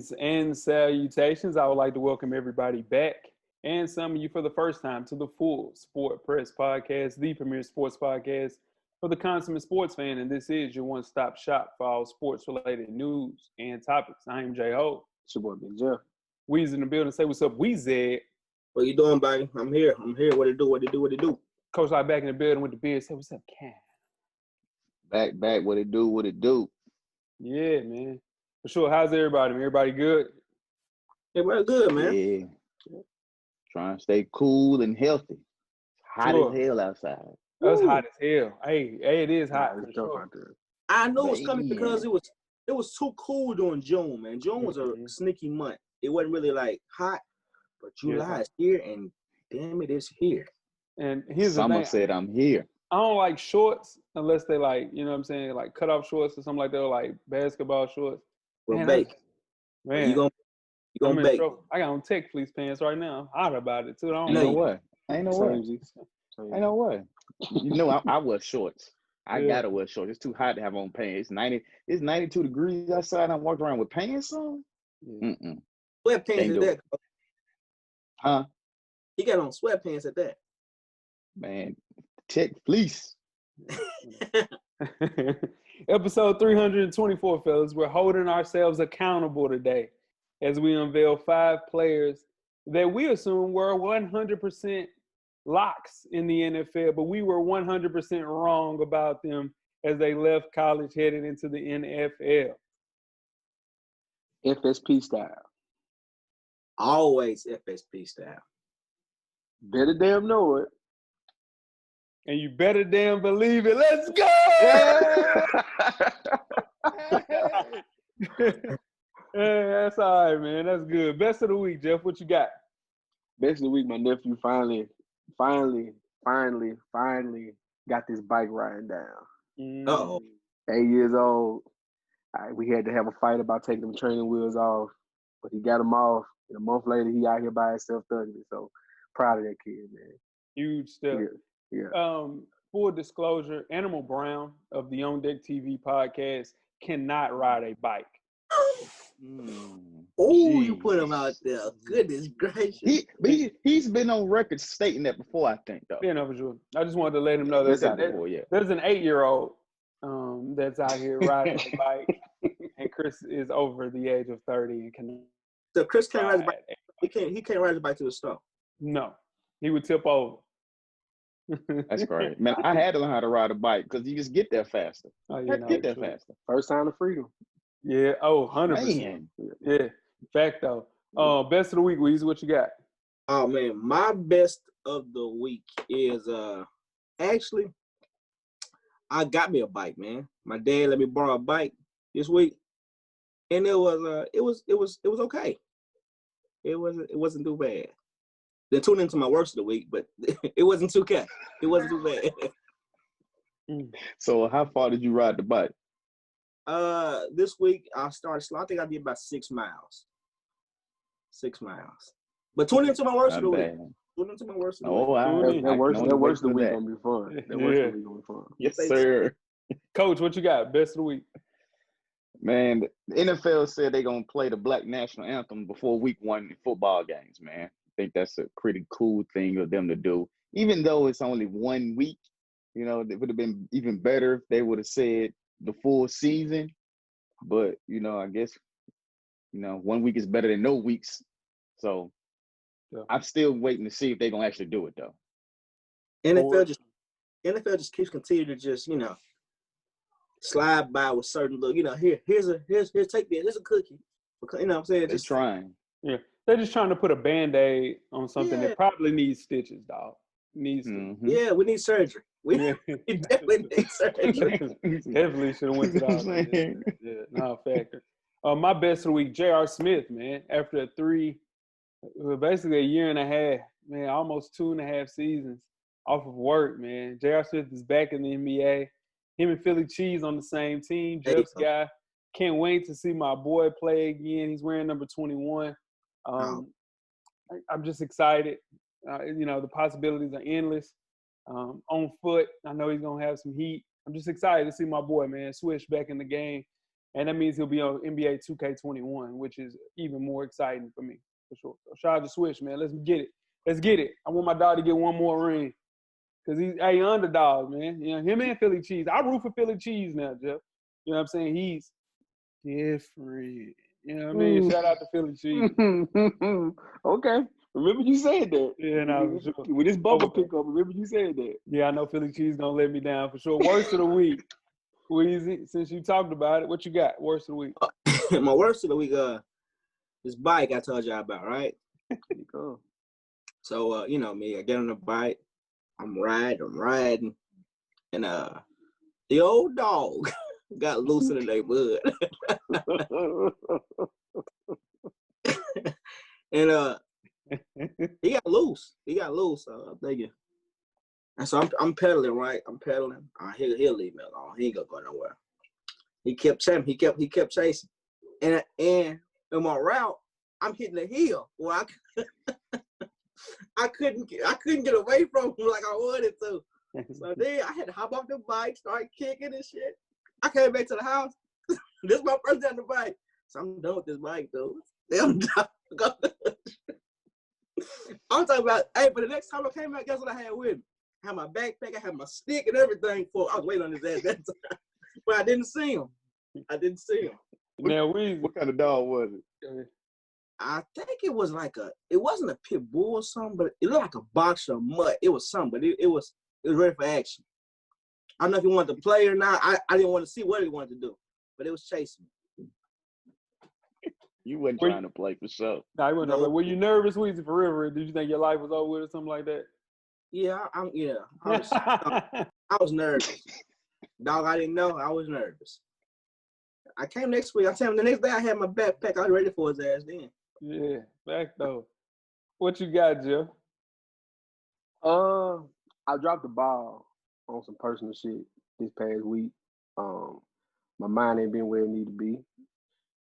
Greetings and salutations. I would like to welcome everybody back and some of you for the first time to the Full Sport Press Podcast, the premier sports podcast for the consummate sports fan. And this is your one-stop shop for all sports-related news and topics. I am J-Ho. It's your boy, Big Jeff. Weezy in the building. Say what's up, Weezy. What you doing, buddy? I'm here. What it do? Coach like back in the building with the beard. Say what's up, Cam. Back. What it do? Yeah, man. For sure. How's everybody? Everybody good? Everybody good, man. Yeah. Trying to stay cool and healthy. Hot as hell outside. That's hot as hell. Hey, it is hot. It's out there. I know it's coming because it was too cool during June, man. June was a sneaky month. It wasn't really like hot, but July is here, and damn it, it's here. And here's the thing. Someone said I'm here. I don't like shorts unless they like, you know what I'm saying, like cut off shorts or something like that, or like basketball shorts. Well, bake. Man, you gonna bake. I got on tech fleece pants right now. I'm hot about it too. I don't Ain't know. Ain't no way. You know, I wear shorts. I gotta wear shorts. It's too hot to have on pants. It's 92 degrees outside. I'm walking around with pants on. Sweatpants at that. Huh? He got on sweatpants at that. Man, tech fleece. Episode 324, fellas. We're holding ourselves accountable today as we unveil 5 players that we assume were 100% locks in the NFL, but we were 100% wrong about them as they left college headed into the NFL. FSP style. Always FSP style. Better damn know it. And you better damn believe it. Let's go! Yeah, that's all right, man. That's good. Best of the week, Jeff. What you got? Best of the week, my nephew finally got this bike riding down. Uh-oh. 8 years old. We had to have a fight about taking them training wheels off, but he got them off. And a month later, he out here by himself thugging it. So proud of that kid, man. Huge step. Yeah. Full disclosure, Animal Brown of the On Deck TV podcast cannot ride a bike. You put him out there. Goodness gracious. He's been on record stating that before, I think, though. Yeah, no, for sure. I just wanted to let him know that there's an 8-year-old that's out here riding a bike, and Chris is over the age of 30 and can. So Chris can't ride his bike. He can't ride his bike to the store. No, he would tip over. That's great, man. I had to learn how to ride a bike because you just get there faster. Get there faster. First sign of freedom. Yeah. 100%. Yeah. Fact though. Best of the week, Weezy. What you got? Oh man, my best of the week is actually I got me a bike, man. My dad let me borrow a bike this week, and it was okay. It wasn't too bad. They tuned into my worst of the week, but it wasn't too bad. It wasn't too bad. So how far did you ride the bike? This week I started slow. I think I did about 6 miles. 6 miles. But tune into my worst of the week. Tune into my worst of the week. That worst of the week gonna be fun. That worst of the week gonna be fun. Yes, sir. Coach, what you got? Best of the week. Man, the NFL said they're gonna play the Black National Anthem before week 1 in football games, man. I think that's a pretty cool thing of them to do. Even though it's only 1 week, you know, it would have been even better if they would have said the full season. But, you know, I guess, 1 week is better than no weeks. So I'm still waiting to see if they're going to actually do it, though. NFL just keeps continuing to just, slide by with certain look. Here's a cookie. You know what I'm saying? They're trying. Yeah. They're just trying to put a Band-Aid on something that probably needs stitches, dog. Yeah, we need surgery. We definitely need surgery. Definitely should have went to the hospital. Factor. My best of the week, J.R. Smith, man. After basically a year and a half, man, almost 2.5 seasons off of work, man. J.R. Smith is back in the NBA. Him and Philly Cheese on the same team. Jeff's guy. Can't wait to see my boy play again. He's wearing number 21. I'm just excited. The possibilities are endless. On foot, I know he's going to have some heat. I'm just excited to see my boy, man, Swish back in the game. And that means he'll be on NBA 2K21, which is even more exciting for me, for sure. So shout out to Switch, man. Let's get it. Let's get it. I want my dog to get one more ring. Because he's underdog, man. You know, him and Philly Cheese. I root for Philly Cheese now, Jeff. You know what I'm saying? He's different. You know what I mean? Shout out to Philly Cheese. Okay. Remember you said that. Yeah, no, for sure. With this bubble pickup, remember you said that. Yeah, I know Philly Cheese gonna let me down for sure. Worst of the week. Weezy, since you talked about it, what you got? Worst of the week. My worst of the week, this bike I told y'all about, right? There you go. So, you know me, I get on the bike, I'm riding, and the old dog got loose in the neighborhood. And he got loose. I'm thinking. And so I'm pedaling, right? He'll leave me alone. He ain't gonna go nowhere. He kept chasing. He kept chasing. And in my route, I'm hitting the hill where I couldn't get away from him like I wanted to. So then I had to hop off the bike, start kicking and shit. I came back to the house. This is my first day on the bike. So I'm done with this bike, dude. I'm talking about, hey, but the next time I came back, guess what I had with me? I had my backpack, I had my stick and everything I was waiting on his ass that time. But I didn't see him. Now, What kind of dog was it? I think it wasn't a pit bull or something, but it looked like a boxer or mutt. It was something, but it was ready for action. I don't know if he wanted to play or not. I didn't want to see what he wanted to do, but it was chasing me. You wasn't trying to play for sure. Nah, he wasn't trying to play. Were you nervous, Weezy, for real? Did you think your life was over with or something like that? Yeah, I was nervous. Dog, I didn't know. I was nervous. I came next week. I tell him the next day I had my backpack. I was ready for his ass then. Yeah, back though. What you got, Jeff? I dropped the ball on some personal shit this past week. My mind ain't been where it need to be.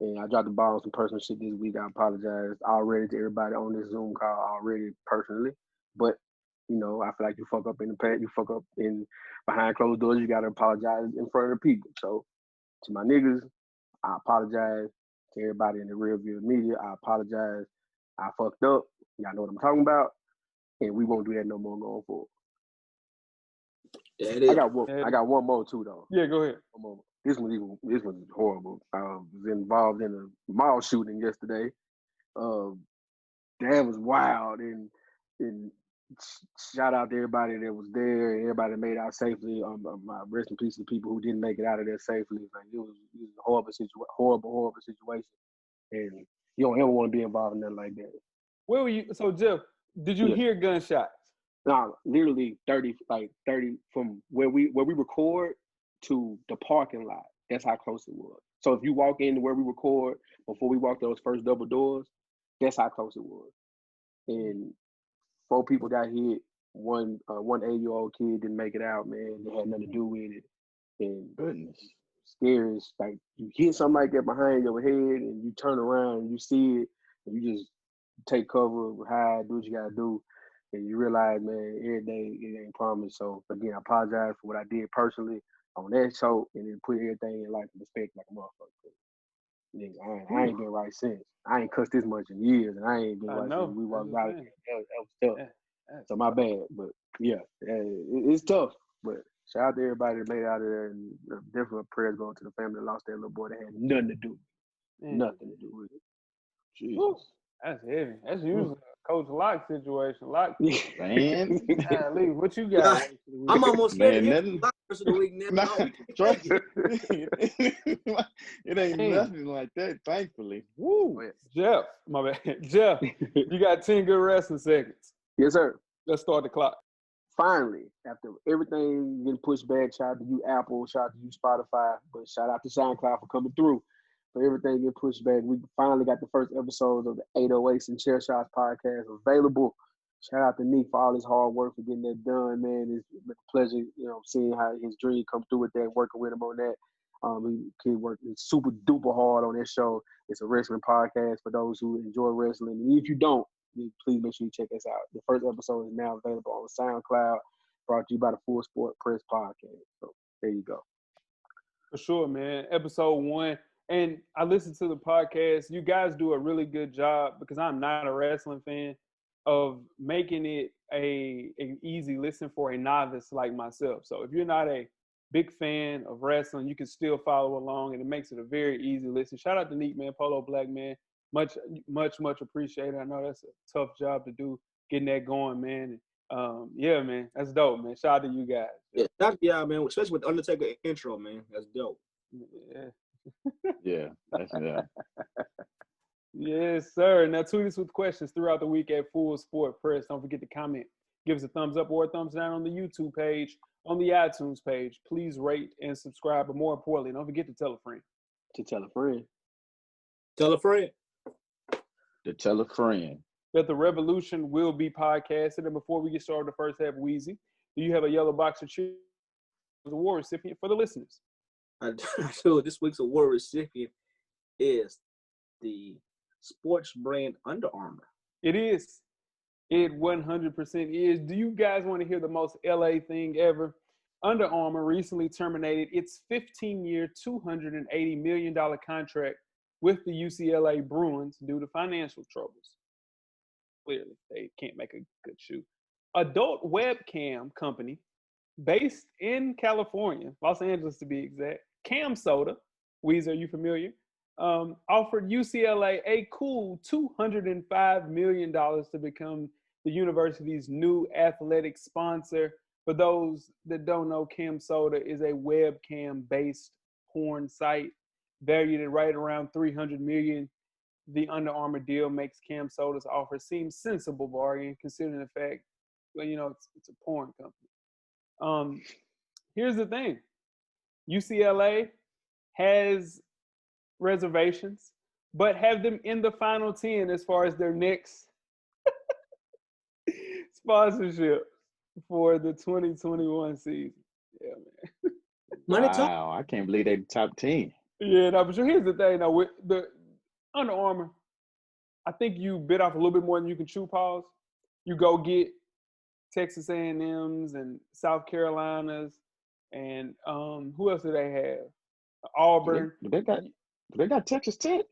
And I dropped the ball on some personal shit this week. I apologize already to everybody on this Zoom call already personally. But, you know, I feel like you fuck up in the past, you fuck up in behind closed doors, you gotta apologize in front of the people. So to my niggas, I apologize. To everybody in the real view media, I apologize. I fucked up. Y'all know what I'm talking about. And we won't do that no more going forward. I got one more too though. Yeah, go ahead. One more. This was horrible. I was involved in a mall shooting yesterday. That was wild, and shout out to everybody that was there, and everybody that made it out safely. My rest in peace to the people who didn't make it out of there safely. Like it was a horrible situation, and you don't ever want to be involved in nothing like that. Where were you? So Jeff, did you hear gunshots? No, literally 30 from where we record to the parking lot. That's how close it was. So if you walk into where we record before we walk those first double doors, that's how close it was. And 4 people got hit. One 8-year-old kid didn't make it out, man. They had nothing to do with it. And goodness, scary. It's like you hit something like that behind your head and you turn around and you see it and you just take cover, hide, do what you gotta do. And you realize, man, every day it ain't promised. So again, I apologize for what I did personally on that show, and then put everything in life in respect like a motherfucker. Nigga, I ain't been right since. I ain't cussed this much in years, and I ain't been right since we walked out. That was tough. Yeah. So my bad, but yeah, it's tough. But shout out to everybody that made it out of there, and definitely prayers going to the family that lost their little boy that had nothing to do with it. Nothing to do with it. Jesus. Ooh, that's heavy. That's usually a Coach Lock situation. Lock Man. What you got? I'm almost scared to nothing. First of the week. Trust me. It ain't nothing like that, thankfully. Woo. Jeff, my bad. Jeff, you got 10 good wrestling seconds. Yes, sir. Let's start the clock. Finally, after everything getting pushed back, shout out to you, Apple, shout out to you, Spotify, but shout out to SoundCloud for coming through. For everything getting pushed back, we finally got the first episodes of the 808s and Chair Shots podcast available. Shout out to Nick for all his hard work for getting that done, man. It's been a pleasure, seeing how his dream come through with that, working with him on that. He worked super duper hard on that show. It's a wrestling podcast for those who enjoy wrestling. And if you don't, please make sure you check us out. The first episode is now available on SoundCloud, brought to you by the Full Sport Press Podcast. So there you go. For sure, man. Episode 1 and I listen to the podcast. You guys do a really good job because I'm not a wrestling fan of making it an easy listen for a novice like myself. So if you're not a big fan of wrestling, you can still follow along, and it makes it a very easy listen. Shout out to Neat Man, Polo Black Man. Much appreciated. I know that's a tough job to do, getting that going, man. Yeah, man, that's dope, man. Shout out to you guys. Yeah, man, especially with the Undertaker intro, man. That's dope. Yeah, that's yeah. Yes, sir. Now tweet us with questions throughout the week at Full Sport Press. Don't forget to comment. Give us a thumbs up or a thumbs down on the YouTube page, on the iTunes page. Please rate and subscribe. But more importantly, don't forget to tell a friend. To tell a friend. Tell a friend. To tell a friend. That the revolution will be podcasted. And before we get started the first half, Weezy, do you have a yellow box of Cheerios award recipient for the listeners? I do. This week's award recipient is the sports brand Under Armour. It is. It 100% is. Do you guys want to hear the most LA thing ever? Under Armour recently terminated its 15-year, $280 million contract with the UCLA Bruins due to financial troubles. Clearly, they can't make a good shoe. Adult webcam company based in California, Los Angeles to be exact, Cam Soda, Weezy, are you familiar? Offered UCLA a cool $205 million to become the university's new athletic sponsor. For those that don't know, Cam Soda is a webcam-based porn site valued at right around $300 million. The Under Armour deal makes Cam Soda's offer seem sensible bargain, considering the fact, well, you know, it's a porn company. Here's the thing. UCLA has reservations, but have them in the final 10 as far as their next sponsorship for the 2021 season. Yeah, man. Wow, I can't believe they top 10. Yeah, no, but here's the thing. Now, with the Under Armour, I think you bit off a little bit more than you can chew, pause. You go get Texas A&M's and South Carolinas, and who else do they have? Auburn. They got Texas Tech.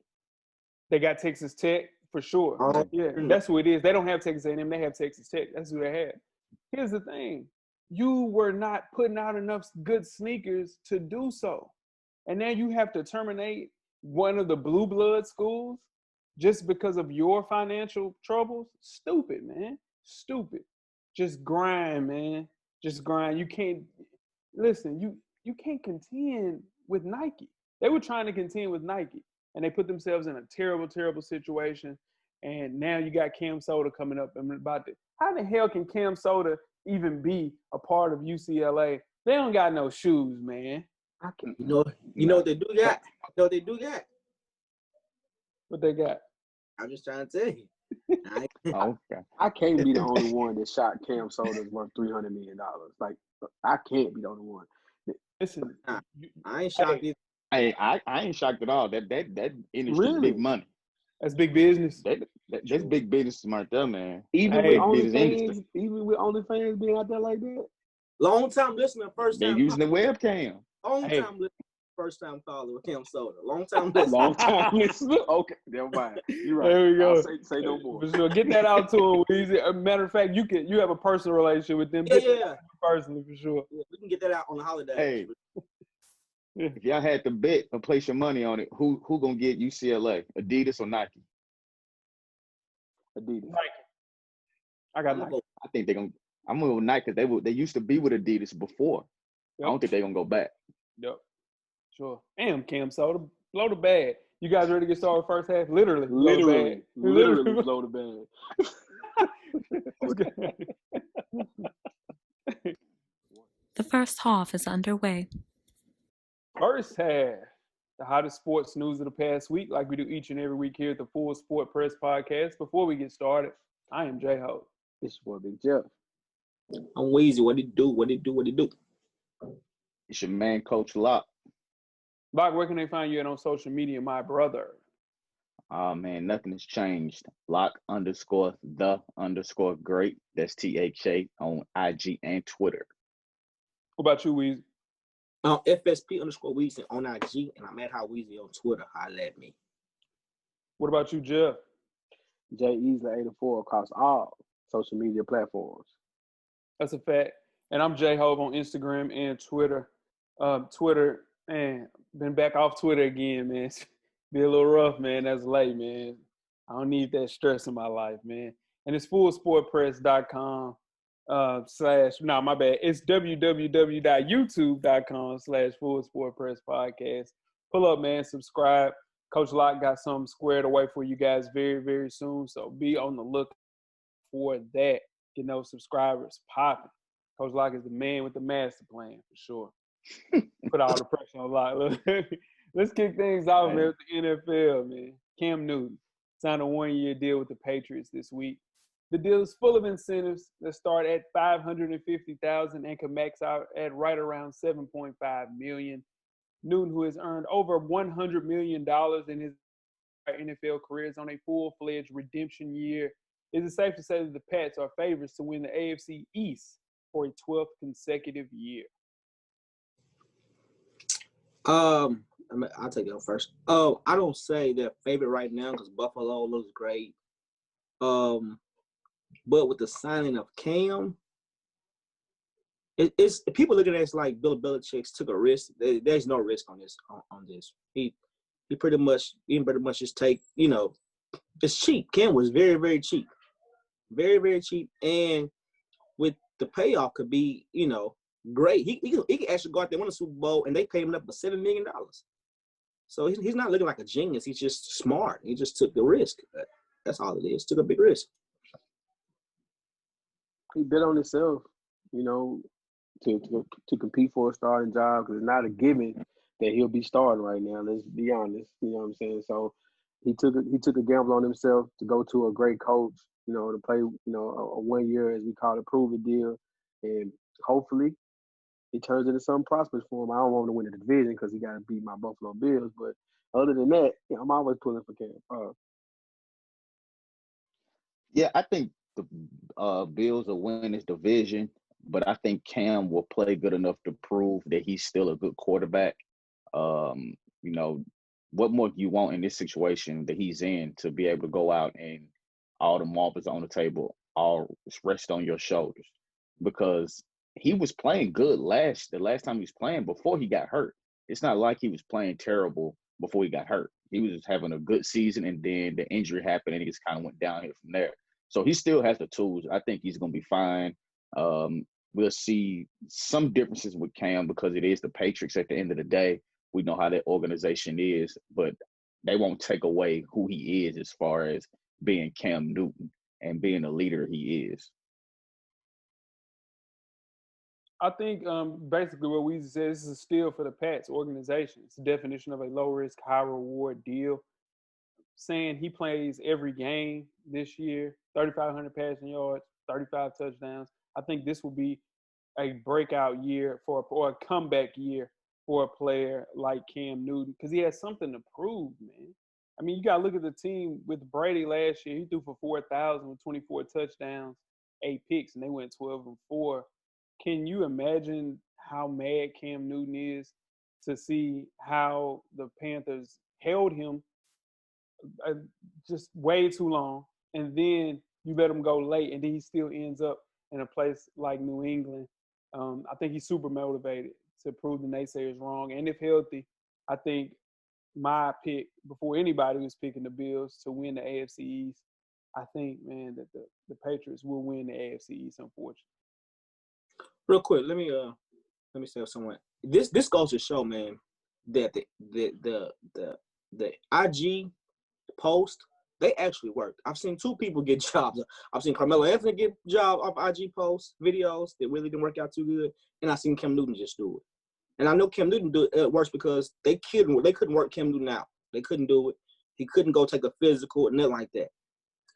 They got Texas Tech for sure. Yeah, that's who it is. They don't have Texas A&M. They have Texas Tech. That's who they have. Here's the thing. You were not putting out enough good sneakers to do so. And now you have to terminate one of the blue blood schools just because of your financial troubles? Stupid, man. Stupid. Just grind, man. Just grind. You can't listen, you can't contend with Nike. They were trying to contend with Nike, and they put themselves in a terrible, terrible situation. And now you got Cam Soda coming up and about to. How the hell can Cam Soda even be a part of UCLA? They don't got no shoes, man. I can, you know what they do got. You know what they do got. What they got? I'm just trying to tell you. Okay. I can't be the only one that shot Cam Soda's worth $300 million. Like, I can't be the only one. Listen, I ain't shocked. Hey, I ain't shocked at all. That industry is big money. That's big business. That's big business right there, man. Even with OnlyFans being out there like that. Long time listener, first time. They're using the webcam. Long time listener, first time caller with Cam Soda. Long time listener. Long time listener. Okay, never mind. You're right. There we go. I'll say no more. For sure. Get that out to him. Easy. Matter of fact, you have a personal relationship with them. Yeah. Personally, for sure. Yeah, we can get that out on the holidays. Hey, if y'all had to bet or place your money on it, who gonna get UCLA? Adidas or Nike? Adidas. Nike. I got Nike. I think they're gonna. I'm gonna go with Nike because they used to be with Adidas before. Yep. I don't think they're gonna go back. Yep. Sure. Damn, Cam Soda, blow the bag. You guys ready to get started first half? Literally blow the bag. The first half is underway. First half, the hottest sports news of the past week, like we do each and every week here at the Full Sport Press Podcast. Before we get started, I am J-Ho. This is Big Jeff. I'm Weezy. What it do? It's your man, Coach Locke. Locke, where can they find you at on social media, my brother? Oh, man, nothing has changed. Locke_the_great. That's THA on IG and Twitter. What about you, Weezy? FSP_Weezy on IG, and I'm at How Weezy on Twitter. Holla at me. What about you, Jeff? Jay Easley 84 across all social media platforms. That's a fact. And I'm J Hove on Instagram and Twitter. Twitter, man, been back off Twitter again, man. It's been a little rough, man. That's late, man. I don't need that stress in my life, man. And it's fullsportpress.com my bad. It's www.youtube.com/fullsportpresspodcast. Pull up, man. Subscribe. Coach Locke got something squared away for you guys very, very soon. So be on the look for that. Get those subscribers popping. Coach Locke is the man with the master plan for sure. Put all the pressure on Locke. Let's kick things off, man, with the NFL, man. Cam Newton signed a 1-year deal with the Patriots this week. The deal is full of incentives that start at $550,000 and can max out at right around $7.5 million. Newton, who has earned over $100 million in his NFL career, is on a full-fledged redemption year. Is it safe to say that the Pats are favorites to win the AFC East for a 12th consecutive year? I'll take it on first. I don't say they're favorite right now because Buffalo looks great. But with the signing of Cam, it's people looking at it like Bill Belichick took a risk. There's no risk on this. On this, he pretty much just take. It's cheap. Cam was very, very cheap, very, very cheap, and with the payoff could be great. He could actually go out there, win a Super Bowl, and they paid him up for $7 million. So he's not looking like a genius. He's just smart. He just took the risk. That's all it is. Took a big risk. He bet on himself, to compete for a starting job because it's not a given that he'll be starting right now. Let's be honest. You know what I'm saying? So he took a gamble on himself to go to a great coach, to play, a 1 year, as we call it, prove it deal, and hopefully it turns into something prosperous for him. I don't want him to win the division because he got to beat my Buffalo Bills, but other than that, I'm always pulling for Cam. Yeah, I think the Bills will win this division, but I think Cam will play good enough to prove that he's still a good quarterback. What more do you want in this situation that he's in to be able to go out and all the marbles on the table all rest on your shoulders? Because he was playing good the last time he was playing before he got hurt. It's not like he was playing terrible before he got hurt. He was just having a good season, and then the injury happened, and he just kind of went downhill from there. So he still has the tools. I think he's going to be fine. We'll see some differences with Cam because it is the Patriots at the end of the day. We know how that organization is, but they won't take away who he is as far as being Cam Newton and being the leader he is. I think basically what Weezy said, this is a steal for the Pats organization. It's the definition of a low-risk, high-reward deal. Saying he plays every game this year, 3,500 passing yards, 35 touchdowns. I think this will be a breakout year or a comeback year for a player like Cam Newton because he has something to prove, man. I mean, you got to look at the team with Brady last year. He threw for 4,000 with 24 touchdowns, 8 picks, and they went 12-4. Can you imagine how mad Cam Newton is to see how the Panthers held him just way too long, and then you let him go late, and then he still ends up in a place like New England? I think he's super motivated to prove the naysayers wrong, and if healthy, I think my pick before anybody was picking the Bills to win the AFC East. I think, man, that the Patriots will win the AFC East, unfortunately. Real quick, let me say something. This goes to show, man, that the IG post, they actually worked. I've seen 2 people get jobs. I've seen Carmelo Anthony get a job off IG posts, videos that really didn't work out too good, and I've seen Cam Newton just do it. And I know Cam Newton it works because they couldn't work Cam Newton out. They couldn't do it. He couldn't go take a physical and nothing like that.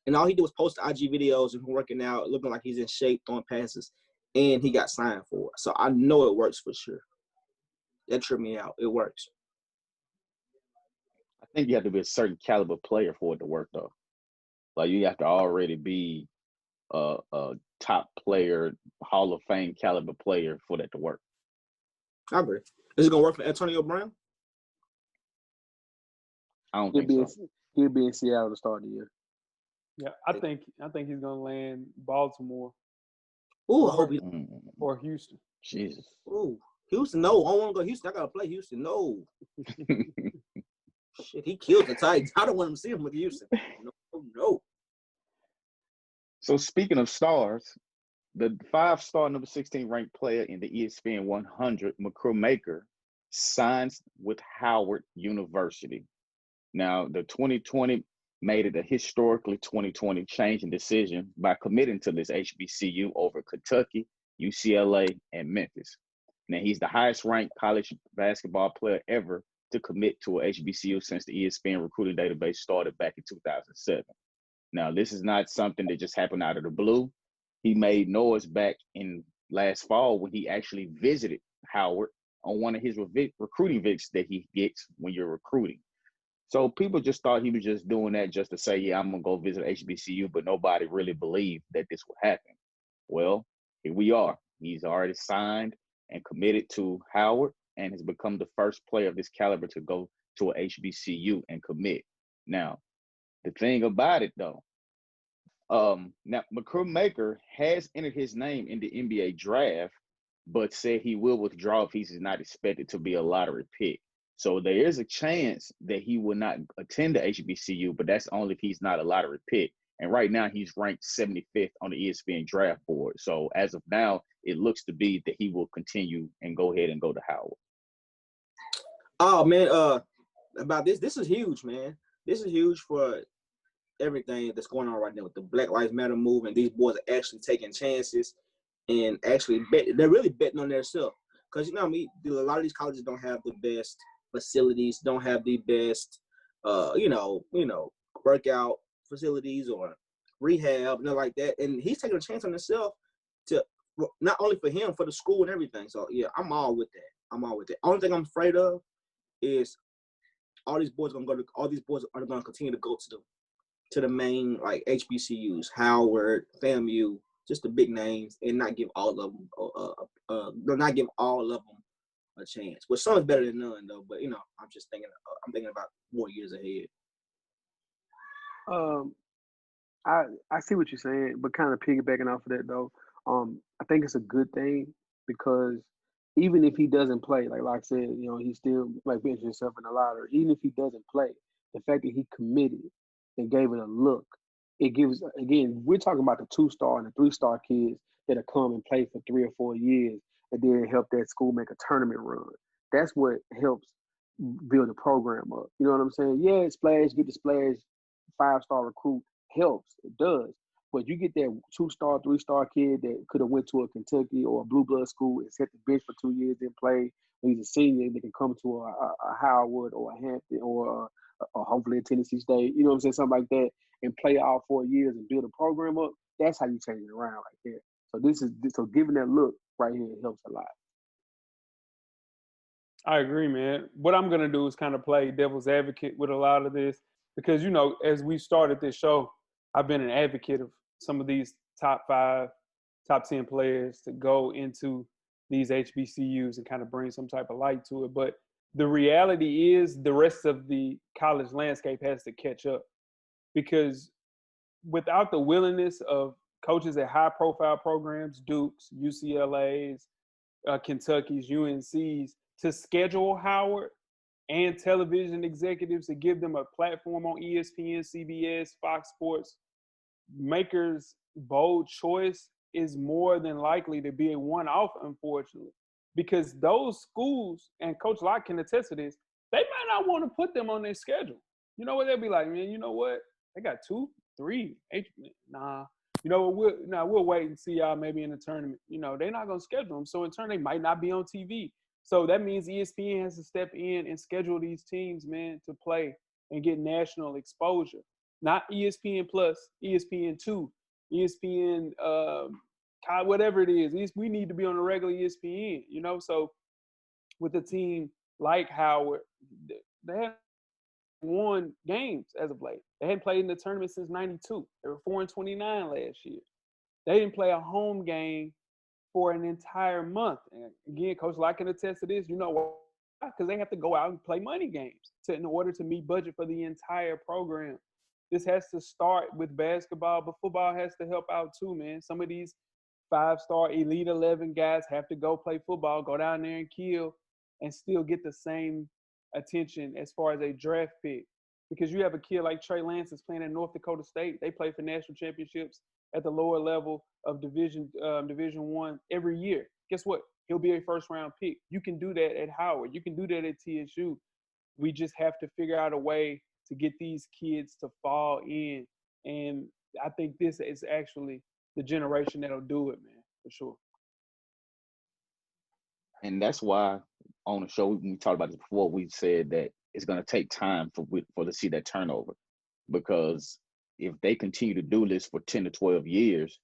And all he did was post IG videos and working out, looking like he's in shape, throwing passes, and he got signed for it. So I know it works for sure. That tripped me out. It works. I think you have to be a certain caliber player for it to work, though. Like, you have to already be a top player, Hall of Fame caliber player for that to work. I agree. Is it gonna work for Antonio Brown? I don't think so. He'll be in Seattle to start the year. Yeah, I think he's gonna land Baltimore. Ooh, I hope he. Or Houston. Jesus. Ooh, Houston. No, I don't want to go Houston. I gotta play Houston. No. Shit, he killed the Titans. I don't want him to see him with Houston. No. So speaking of stars, the 5-star number 16 ranked player in the ESPN 100, Maker, signs with Howard University. Now, the 2020 made it a historically 2020 change in decision by committing to this HBCU over Kentucky, UCLA, and Memphis. Now, he's the highest ranked college basketball player ever to commit to a HBCU since the ESPN recruiting database started back in 2007. Now, this is not something that just happened out of the blue. He made noise back in last fall when he actually visited Howard on one of his recruiting visits that he gets when you're recruiting. So people just thought he was just doing that just to say, yeah, I'm going to go visit HBCU, but nobody really believed that this would happen. Well, here we are. He's already signed and committed to Howard and has become the first player of this caliber to go to a HBCU and commit. Now, the thing about it, though, now Maker has entered his name in the NBA draft, but said he will withdraw if he's not expected to be a lottery pick. So there is a chance that he will not attend the HBCU, but that's only if he's not a lottery pick. And right now he's ranked 75th on the ESPN draft board. So as of now, it looks to be that he will continue and go ahead and go to Howard. Oh man, about this is huge, man. This is huge for everything that's going on right now with the Black Lives Matter movement. These boys are actually taking chances and actually they're really betting on themselves. Because you know what I mean, a lot of these colleges don't have the best facilities, don't have the best workout facilities or rehab, nothing like that. And he's taking a chance on himself to not only for him, for the school and everything. So yeah, I'm all with that. Only thing I'm afraid of is all these boys are gonna continue to go to the main like HBCUs, Howard, FAMU, just the big names, and not give all of them a chance. Well, some is better than none, though. But I'm just thinking. I'm thinking about more years ahead. I see what you're saying, but kind of piggybacking off of that though, I think it's a good thing because even if he doesn't play, like I said, he still like benching himself in the lottery. Even if he doesn't play, the fact that he committed and gave it a look, it gives, again, we're talking about the 2-star and the 3-star kids that have come and played for 3 or 4 years and then help that school make a tournament run. That's what helps build a program up. You know what I'm saying? Yeah, splash, get the splash, 5-star recruit helps. It does. But you get that 2-star, 3-star kid that could have went to a Kentucky or a blue blood school and set the bench for 2 years, then play. When he's a senior, they can come to a Howard or a Hampton or hopefully a Tennessee State, you know what I'm saying, something like that, and play all 4 years and build a program up. That's how you change it around right there. So giving that look right here helps a lot. I agree, man. What I'm gonna do is kind of play devil's advocate with a lot of this because as we started this show, I've been an advocate of some of these top 5, top 10 players to go into these HBCUs and kind of bring some type of light to it. But the reality is the rest of the college landscape has to catch up because without the willingness of coaches at high-profile programs, Dukes, UCLA's, Kentucky's, UNC's, to schedule Howard and television executives to give them a platform on ESPN, CBS, Fox Sports, Maker's bold choice is more than likely to be a one-off, unfortunately, because those schools, and Coach Locke can attest to this, they might not want to put them on their schedule. You know what? They'll be like, man, you know what? They got 2, 3, nah. We'll wait and see y'all maybe in the tournament. They're not going to schedule them. So in turn, they might not be on TV. So that means ESPN has to step in and schedule these teams, man, to play and get national exposure. Not ESPN Plus, ESPN2, ESPN, whatever it is. We need to be on a regular ESPN, So with a team like Howard, they haven't won games as of late. They hadn't played in the tournament since '92. They were 4-29 last year. They didn't play a home game for an entire month. And again, Coach Locke can attest to this. You know why? Because they have to go out and play money games in order to meet budget for the entire program. This has to start with basketball, but football has to help out too, man. Some of these 5-star Elite 11 guys have to go play football, go down there and kill, and still get the same attention as far as a draft pick. Because you have a kid like Trey Lance that's playing at North Dakota State. They play for national championships at the lower level of Division I every year. Guess what? He'll be a first-round pick. You can do that at Howard. You can do that at TSU. We just have to figure out a way to get these kids to fall in. And I think this is actually the generation that'll do it, man, for sure. And that's why on the show, we talked about this before, we said that it's going to take time for to see that turnover. Because if they continue to do this for 10 to 12 years,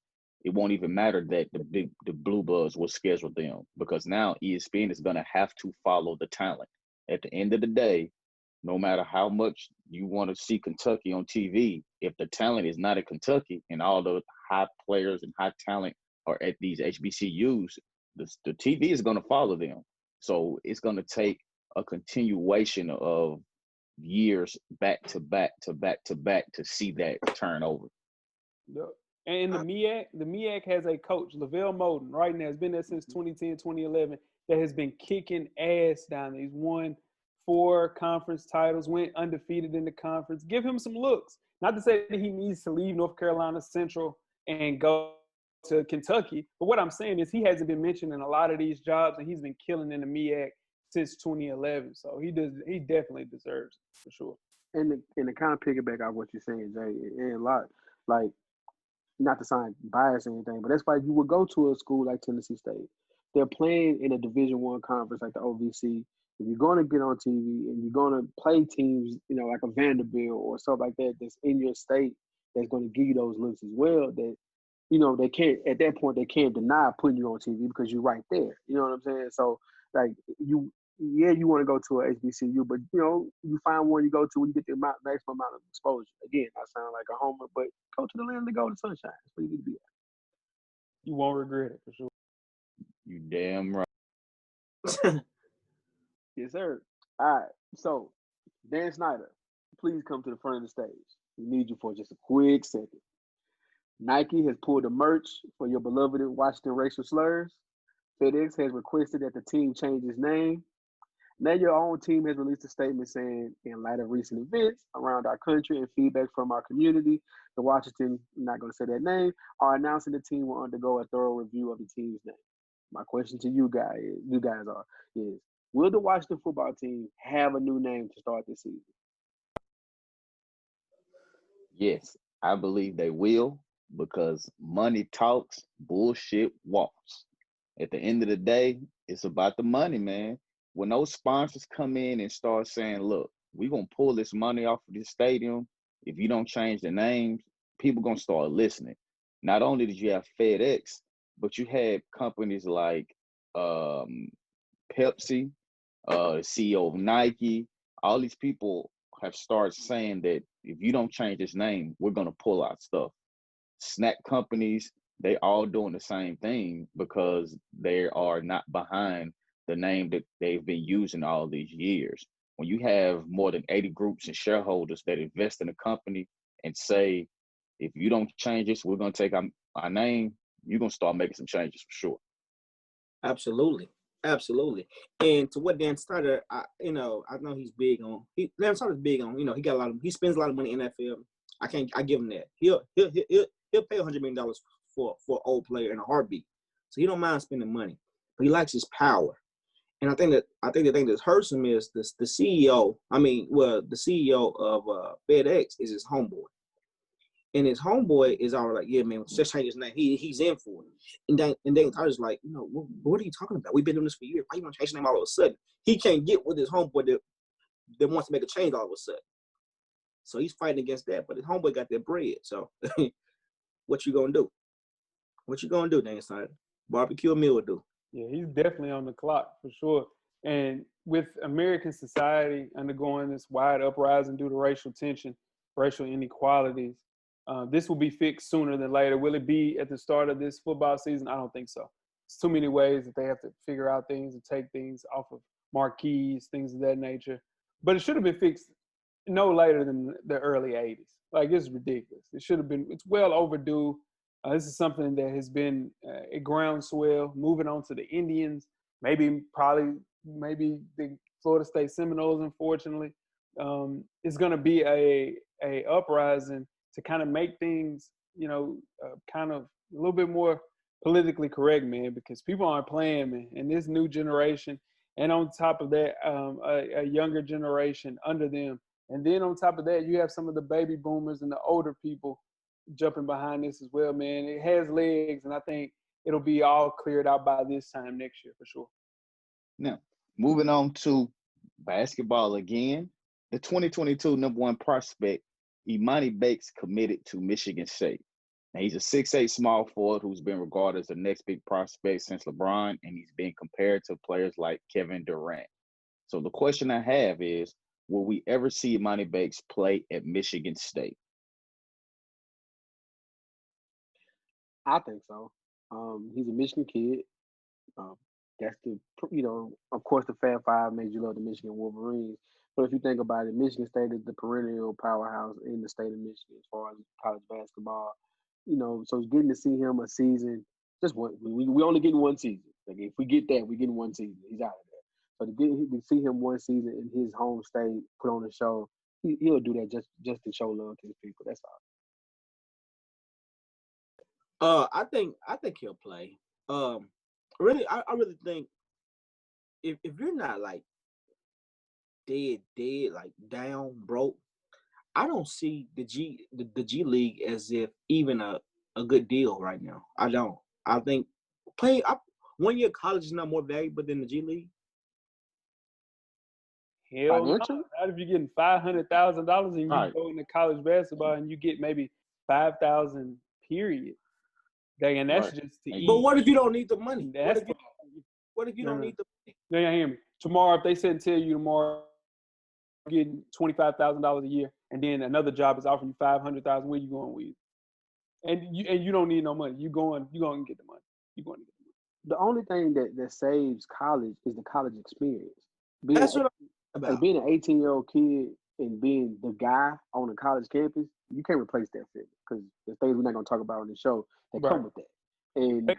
it won't even matter that the Blue Bloods will schedule them, because now ESPN is going to have to follow the talent. At the end of the day, no matter how much you want to see Kentucky on TV, if the talent is not at Kentucky and all the high players and high talent are at these HBCUs, the TV is going to follow them. So it's going to take a continuation of years back to back to back to back to see that turnover. And the MEAC has a coach, Lavelle Moulton, right now. Has been there since 2010, 2011, that has been kicking ass down there. He's won 4 conference titles, went undefeated in the conference. Give him some looks. Not to say that he needs to leave North Carolina Central and go to Kentucky, but what I'm saying is he hasn't been mentioned in a lot of these jobs, and he's been killing in the MEAC since 2011. So he definitely deserves it, for sure. And to kind of piggyback off what you're saying, Jay, and a lot, like, not to sound biased or anything, but that's why you would go to a school like Tennessee State. They're playing in a Division I conference like the OVC. If you're going to get on TV and you're going to play teams, like a Vanderbilt or stuff like that, that's in your state, that's going to give you those looks as well, that, they can't, at that point, they can't deny putting you on TV because you're right there. You know what I'm saying? So, like, you want to go to a HBCU, but, you find one you go to when you get the maximum amount of exposure. Again, I sound like a homer, but go to the land of golden sunshine. That's where you need to be at. You won't regret it, for sure. You damn right. Yes, sir. All right. So, Dan Snyder, please come to the front of the stage. We need you for just a quick second. Nike has pulled the merch for your beloved Washington racial slurs. FedEx has requested that the team change its name. Now your own team has released a statement saying, in light of recent events around our country and feedback from our community, the Washington, I'm not going to say that name, are announcing the team will undergo a thorough review of the team's name. My question to you guys is, will the Washington football team have a new name to start this season? Yes, I believe they will, because money talks, bullshit walks. At the end of the day, it's about the money, man. When those sponsors come in and start saying, look, we're going to pull this money off of this stadium, if you don't change the names, people going to start listening. Not only did you have FedEx, but you had companies like Pepsi, the CEO of Nike. All these people have started saying that if you don't change this name, we're going to pull out stuff. Snack companies, they all doing the same thing because they are not behind the name that they've been using all these years. When you have more than 80 groups and shareholders that invest in a company and say, if you don't change this, we're going to take our name, you're going to start making some changes for sure. Absolutely. And to what Dan Snyder, I know he's big on. Dan Snyder's big on. He spends a lot of money in NFL. I give him that. He'll pay $100 million for an old player in a heartbeat. So he don't mind spending money, but he likes his power. And I think the thing that hurts him is the CEO. The CEO of FedEx is his homeboy. And his homeboy is already like, yeah, man, just change his name. He's in for it. And then I was like, what are you talking about? We've been doing this for years. Why you want to change his name all of a sudden? He can't get with his homeboy that wants to make a change all of a sudden. So he's fighting against that. But his homeboy got that bread. So what you gonna do? What you gonna do, Dan Snyder? Barbecue a meal will do. Yeah, he's definitely on the clock for sure. And with American society undergoing this wide uprising due to racial tension, racial inequalities, this will be fixed sooner than later. Will it be at the start of this football season? I don't think so. It's too many ways that they have to figure out things and take things off of marquees, things of that nature. But it should have been fixed no later than the early 80s. Like, it's ridiculous. It should have been, it's well overdue. This is something that has been a groundswell. Moving on to the Indians, maybe the Florida State Seminoles, unfortunately. It's going to be a uprising to kind of make things, kind of a little bit more politically correct, man, because people aren't playing, man. And this new generation, and on top of that, a younger generation under them. And then on top of that, you have some of the baby boomers and the older people jumping behind this as well, man. It has legs, and I think it'll be all cleared out by this time next year for sure. Now, moving on to basketball again, the 2022 number one prospect, Imani Bates, committed to Michigan State. Now, he's a 6'8" small forward who's been regarded as the next big prospect since LeBron, and he's been compared to players like Kevin Durant. So the question I have is, will we ever see Imani Bates play at Michigan State? I think so. He's a Michigan kid. That's of course, the Fab Five made you love the Michigan Wolverines. But if you think about it, Michigan State is the perennial powerhouse in the state of Michigan as far as college basketball. So getting to see him a season, just one. We only getting one season. Like, if we get that, we getting one season. He's out of there. So to see him one season in his home state, put on a show, he'll do that just to show love to his people. That's all. I think he'll play. Really, I really think if you're not like dead, like down, broke, I don't see the G League as if even a good deal right now. I don't. I think 1 year college is not more valuable than the G League. Hell no. Not if you're getting $500,000 and you go into college basketball and you get maybe $5,000, period. And that's just to eat. But what if you don't need the money? What if you don't need the money? No, hear me. Tomorrow, if they said and tell you tomorrow you're getting $25,000 a year, and then another job is offering you $500,000, where you going with? And you don't need no money. You going to get the money. You're going to get the money. The only thing that saves college is the college experience. That's what I'm about. Being an 18-year-old kid and being the guy on a college campus, you can't replace that figure, because the things we're not going to talk about on the show that come with that. And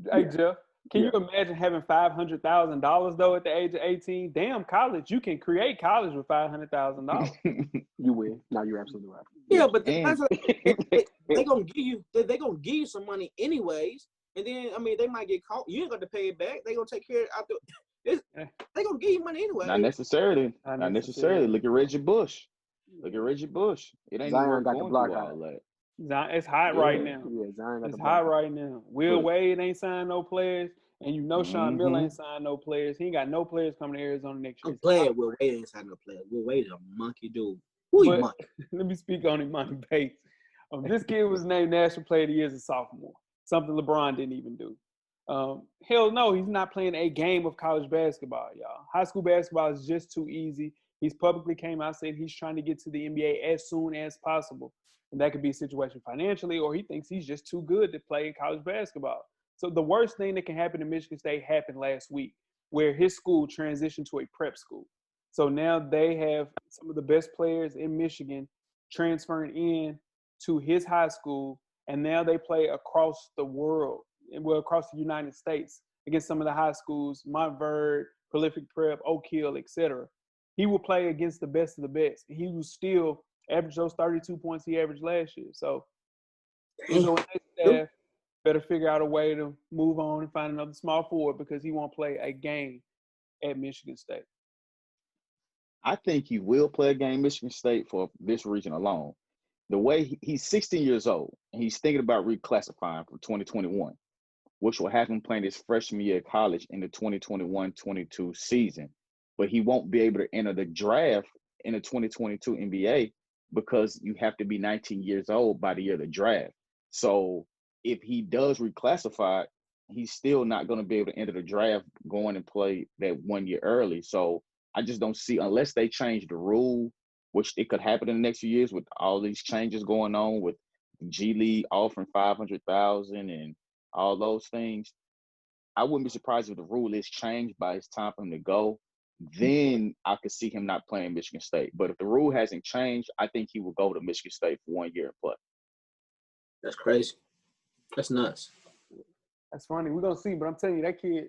hey, Jeff, can you imagine having $500,000 though at the age of 18? Damn, college! You can create college with $500,000. You will. No, you're absolutely right. Yeah, but they gonna give you some money anyways, and then they might get caught. You ain't got to pay it back. They gonna take care of it. They gonna give you money anyway. Not necessarily. Not necessarily. Look at Reggie Bush. It ain't Zion got the block out. It's hot right now. Yeah, Zion got it's the hot block. right now. Will Wade ain't signed no players, and Sean Miller ain't signed no players. He ain't got no players coming to Arizona next year. I'm glad Will Wade ain't signed no players. Will Wade is a monkey dude. Who you monkey? Let me speak on Imani Bates. This kid was named National Player of the Year as a sophomore, something LeBron didn't even do. Hell no, he's not playing a game of college basketball, y'all. High school basketball is just too easy. He's publicly came out saying he's trying to get to the NBA as soon as possible. And that could be a situation financially, or he thinks he's just too good to play college basketball. So the worst thing that can happen to Michigan State happened last week, where his school transitioned to a prep school. So now they have some of the best players in Michigan transferring in to his high school, and now they play across the world, across the United States, against some of the high schools, Montverde, Prolific Prep, Oak Hill, etc. He will play against the best of the best. He will still average those 32 points he averaged last year. So, staff better figure out a way to move on and find another small forward, because he won't play a game at Michigan State. I think he will play a game at Michigan State for this reason alone. The way he's 16 years old, and he's thinking about reclassifying for 2021, which will have him playing his freshman year of college in the 2021-22 season. But he won't be able to enter the draft in the 2022 NBA because you have to be 19 years old by the year of the draft. So if he does reclassify, he's still not going to be able to enter the draft going and play that 1 year early. So I just don't see, unless they change the rule, which it could happen in the next few years with all these changes going on with G League offering $500,000 and all those things. I wouldn't be surprised if the rule is changed by it's time for him to go. Then I could see him not playing Michigan State. But if the rule hasn't changed, I think he will go to Michigan State for 1 year and play. That's crazy. That's nuts. That's funny. We're gonna see, but I'm telling you, that kid,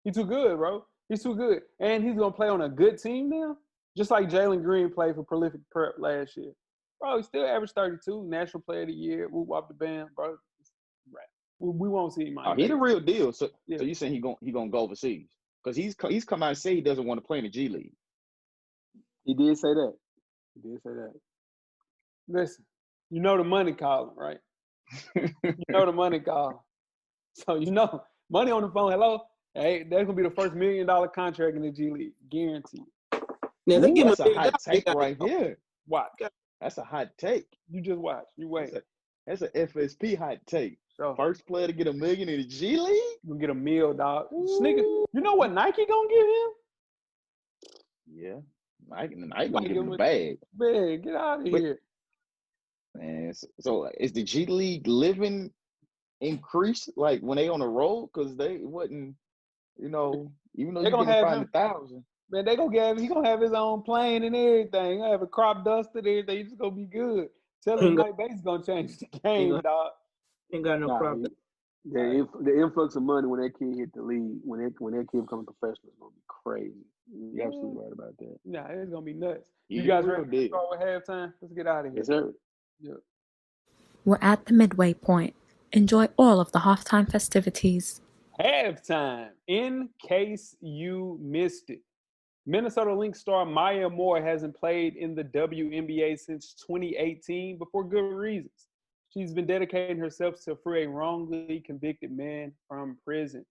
he's too good, bro. He's too good, and he's gonna play on a good team now, just like Jalen Green played for Prolific Prep last year. Bro, he still averaged 32, National Player of the Year, whoop wop the band, bro. Right. We won't see him. Oh, he the real deal. So, yeah. So you saying he gonna go overseas? Because he's come out and say he doesn't want to play in the G League. He did say that. Listen, you know the money calling, right? You know the money calling. So you know, money on the phone. Hello, hey, that's gonna be the first $1 million contract in the G League, guaranteed. Now they give that's a hot take right here. Watch. That's a hot take. You just watch. You wait. That's an FSP hot take. So, first player to get $1 million in the G League. You gonna get a meal, dog. Sneakers. You know what Nike gonna give him? Yeah, Nike gonna give him a bag. Man, get out of here. Man, so is the G League living increased like when they on the road? Because they wasn't, even though they gonna have 500,000. Man, he gonna have his own plane and everything. He gonna have a crop dust and everything. He's just gonna be good. Tell him Mike Bates gonna change the game, dog. Ain't got no problem. The influx of money when that kid hit the league, when that kid becomes professional, is gonna be crazy. You're absolutely right about that. Yeah, it's gonna be nuts. You Yeah, guys ready to start with halftime? Let's get out of here. Yes, sir. Yeah. We're at the midway point. Enjoy all of the halftime festivities. Halftime, in case you missed it. Minnesota Lynx star Maya Moore hasn't played in the WNBA since 2018, but for good reasons. She's been dedicating herself to free a wrongly convicted man from prison.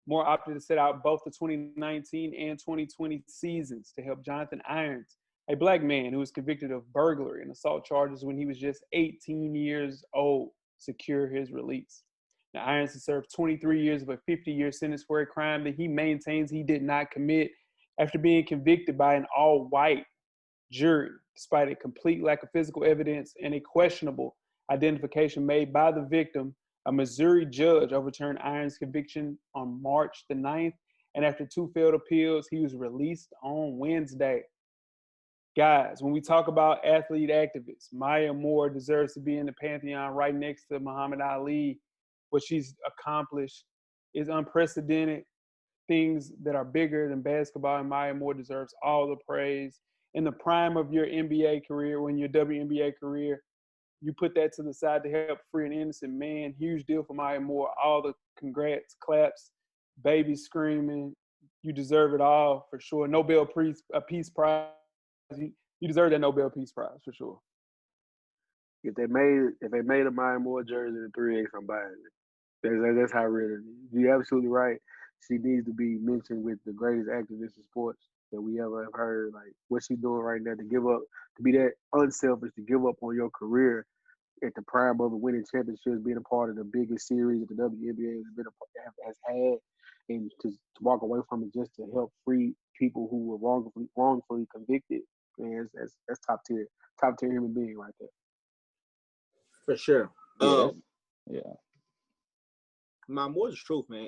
Moore opted to sit out both the 2019 and 2020 seasons to help Jonathan Irons, a black man who was convicted of burglary and assault charges when he was just 18 years old, secure his release. Now, Irons has served 23 years of a 50-year sentence for a crime that he maintains he did not commit after being convicted by an all-white jury, despite a complete lack of physical evidence and a questionable identification made by the victim. A Missouri judge overturned Irons' conviction on March the 9th, and after 2 failed appeals, he was released on Wednesday. Guys, when we talk about athlete activists, Maya Moore deserves to be in the pantheon right next to Muhammad Ali. What she's accomplished is unprecedented. Things that are bigger than basketball, and Maya Moore deserves all the praise. In the prime of your NBA career, when your WNBA career, you put that to the side to help free an innocent man. Huge deal for Maya Moore. All the congrats, claps, babies screaming. You deserve it all for sure. Nobel Peace Prize. You deserve that Nobel Peace Prize for sure. If they made a Maya Moore jersey in 3X, I'm buying it. That's how real it is. You're absolutely right. She needs to be mentioned with the greatest activist in sports that we ever have heard. Like what she's doing right now to be that unselfish, to give up on your career at the prime of winning championships, being a part of the biggest series that the WNBA has had, and to walk away from it just to help free people who were wrongfully convicted. Man, that's top tier human being right there. For sure. Yeah. My more the truth, man.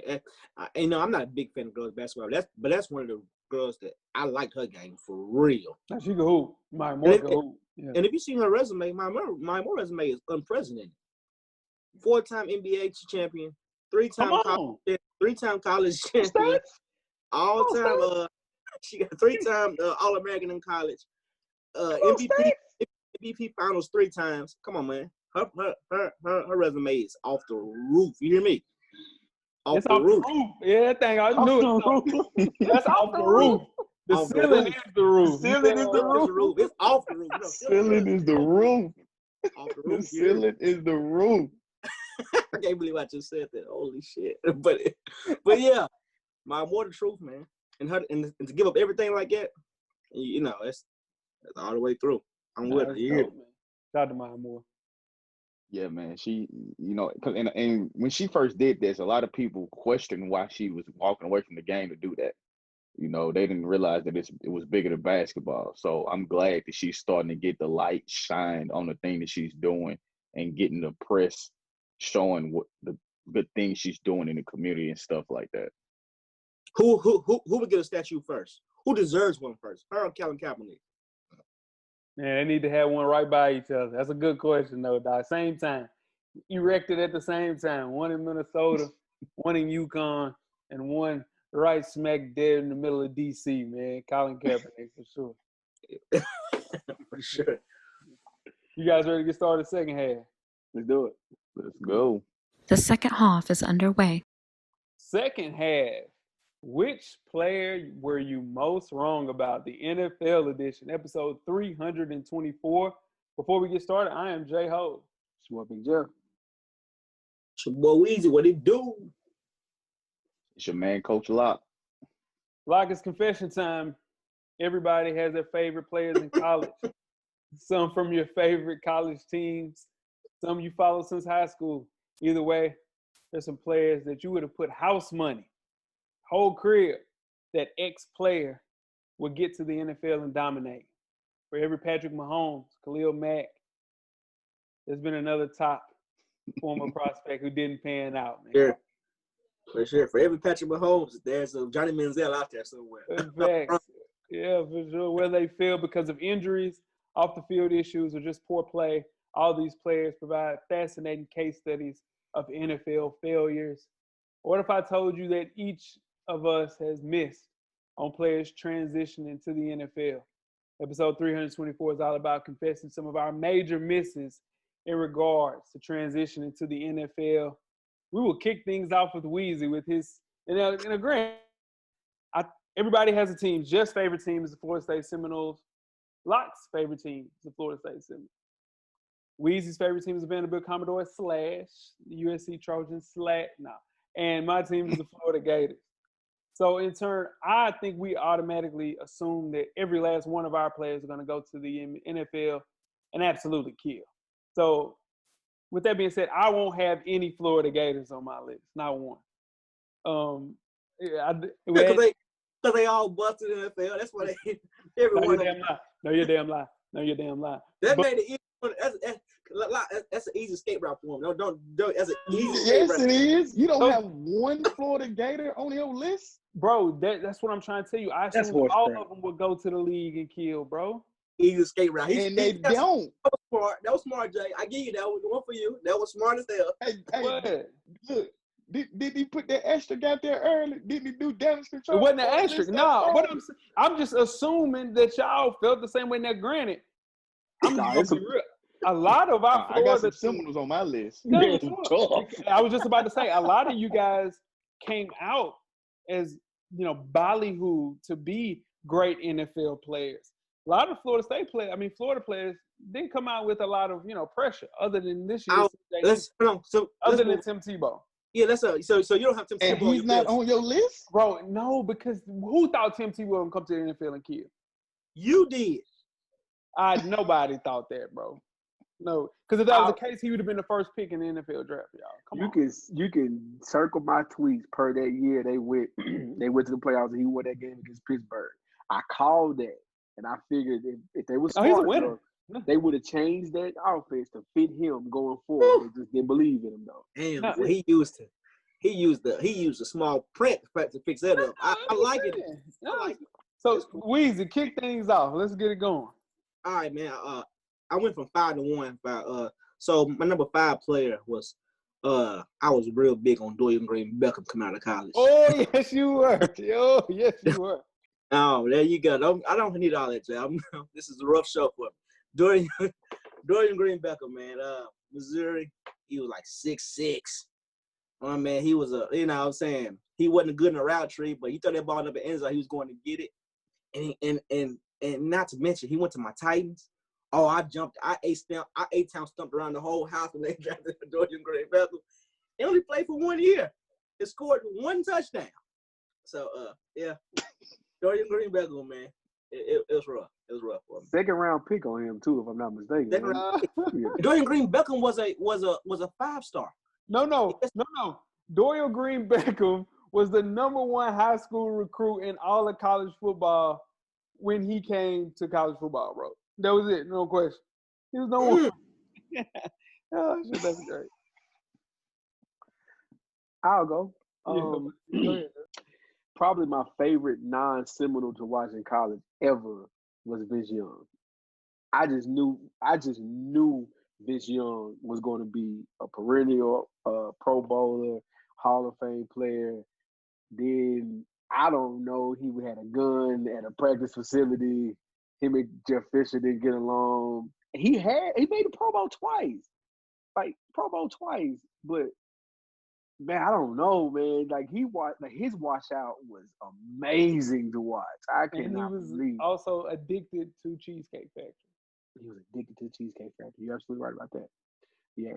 I'm not a big fan of girls basketball. That's one of the girls that I like her game for real. She can hoop. Maya Moore can hoop. Yeah. And if you see her resume, my Moore resume is unprecedented. 4-time NBA champion, 3-time college champion, all-time. She got 3-time All-American in college, MVP Finals 3 times. Come on, man. Her resume is off the roof. You hear me? Off the roof. Yeah, that thing I knew. That's off the roof. The ceiling is the roof. The ceiling is the roof. It's off the roof. The ceiling is the roof. The ceiling is the roof. I can't believe I just said that. Holy shit! But yeah, my more the truth, man. And to give up everything like that, that's all the way through. I'm with her. Shout out to Maya Moore. Yeah, man. She, and when she first did this, a lot of people questioned why she was walking away from the game to do that. They didn't realize that it was bigger than basketball. So I'm glad that she's starting to get the light shined on the thing that she's doing and getting the press showing what the good things she's doing in the community and stuff like that. Who would get a statue first? Who deserves one first? Her or Colin Kaepernick? Man, they need to have one right by each other. That's a good question, though, dog. Same time. Erected at the same time. One in Minnesota, one in Yukon, and one right smack dead in the middle of D.C., man. Colin Kaepernick, for sure. For sure. You guys ready to get started second half? Let's do it. Let's go. The second half is underway. Second half. Which player were you most wrong about? The NFL edition, episode 324. Before we get started, I am J Ho. It's what Big Jeff. It's your boy Weezy. What it do? It's your man, Coach Locke. Locke, it's confession time. Everybody has their favorite players in college. Some from your favorite college teams. Some you follow since high school. Either way, there's some players that you would have put house money, whole crib, that ex-player would get to the NFL and dominate. For every Patrick Mahomes, Khalil Mack, there's been another top former prospect who didn't pan out, man. Sure. For sure. For every Patrick Mahomes, there's a Johnny Manziel out there somewhere. In fact, yeah, for sure. Whether they fail because of injuries, off-the-field issues, or just poor play, all these players provide fascinating case studies of NFL failures. What if I told you that each of us has missed on players transitioning to the NFL? Episode 324 is all about confessing some of our major misses in regards to transitioning to the NFL. We will kick things off with Weezy with his, in a grant. Everybody has a team. Jeff's favorite team is the Florida State Seminoles. Locke's favorite team is the Florida State Seminoles. Weezy's favorite team is the Vanderbilt Commodores / the USC Trojans / and my team is the Florida Gators. So in turn, I think we automatically assume that every last one of our players are going to go to the NFL and absolutely kill. So with that being said, I won't have any Florida Gators on my list, not one. Because they all busted in the NFL. That's why they everyone. No, you're damn lie. That made it easy. That's an easy escape route for him. Don't. That's an easy escape route. Yes, it is. You don't have one Florida Gator on your list? Bro, that's what I'm trying to tell you. I assume all of them will go to the league and kill, bro. Easy escape route. They don't. That was smart, Jay. I give you that one for you. That was smart as hell. Hey, look. Did he put that asterisk out there early? Didn't he do damage control? It wasn't an asterisk. No, but I'm just assuming that y'all felt the same way. Now, granted, I'm just gonna be real. A lot of our Florida, I got some Seminoles on my list. I was just about to say, a lot of you guys came out as, ballyhoo to be great NFL players. A lot of Florida players didn't come out with a lot of, pressure other than this year. Other than Tim Tebow. Yeah, so you don't have Tim Tebow. And he's not on your list? Bro, no, because who thought Tim Tebow would come to the NFL and kill? You did. Nobody thought that, bro. No, because if that was the case, he would have been the first pick in the NFL draft, y'all. You can circle my tweets per that year they went to the playoffs and he won that game against Pittsburgh. I called that, and I figured if they were smart enough, they would have changed that offense to fit him going forward. They just didn't believe in him though. Damn, well, he used the small print to fix that up. I like it. So Weezy, kick things off. Let's get it going. All right, man. I went from 5 to 1. So my number 5 player was I was real big on Dorian Green-Beckham coming out of college. Oh yes, you were. Oh yes, you were. Oh, there you go. I don't need all that, Jay. This is a rough show for me. Dorian Green-Beckham, man. Missouri, he was like 6'6". Oh man, he was he wasn't good in a route tree, but he threw that ball up the end zone, he was going to get it. And not to mention, he went to my Titans. Oh, I eight-town stumped around the whole house when they drafted Dorian Green-Beckham. He only played for 1 year. He scored 1 touchdown. So, yeah, Dorian Green-Beckham, man, it was rough. It was rough for me. 2nd round pick on him too, if I'm not mistaken. Dorian Green-Beckham was a 5-star. No. Dorian Green-Beckham was the #1 high school recruit in all of college football when he came to college football, bro. That was it. No question. He was no one. Oh, shit, that's great. I'll go. Go ahead. Probably my favorite non-Seminole to watch in college ever was Vince Young. I just knew Vince Young was going to be a perennial Pro Bowler, Hall of Fame player. Then I don't know, he had a gun at a practice facility. Him and Jeff Fisher didn't get along. He made the Pro Bowl twice, but man, I don't know, man. Like his washout was amazing to watch. I And he cannot was believe also addicted to Cheesecake Factory. he was addicted to the Cheesecake Factory. You're absolutely right about that. Yeah,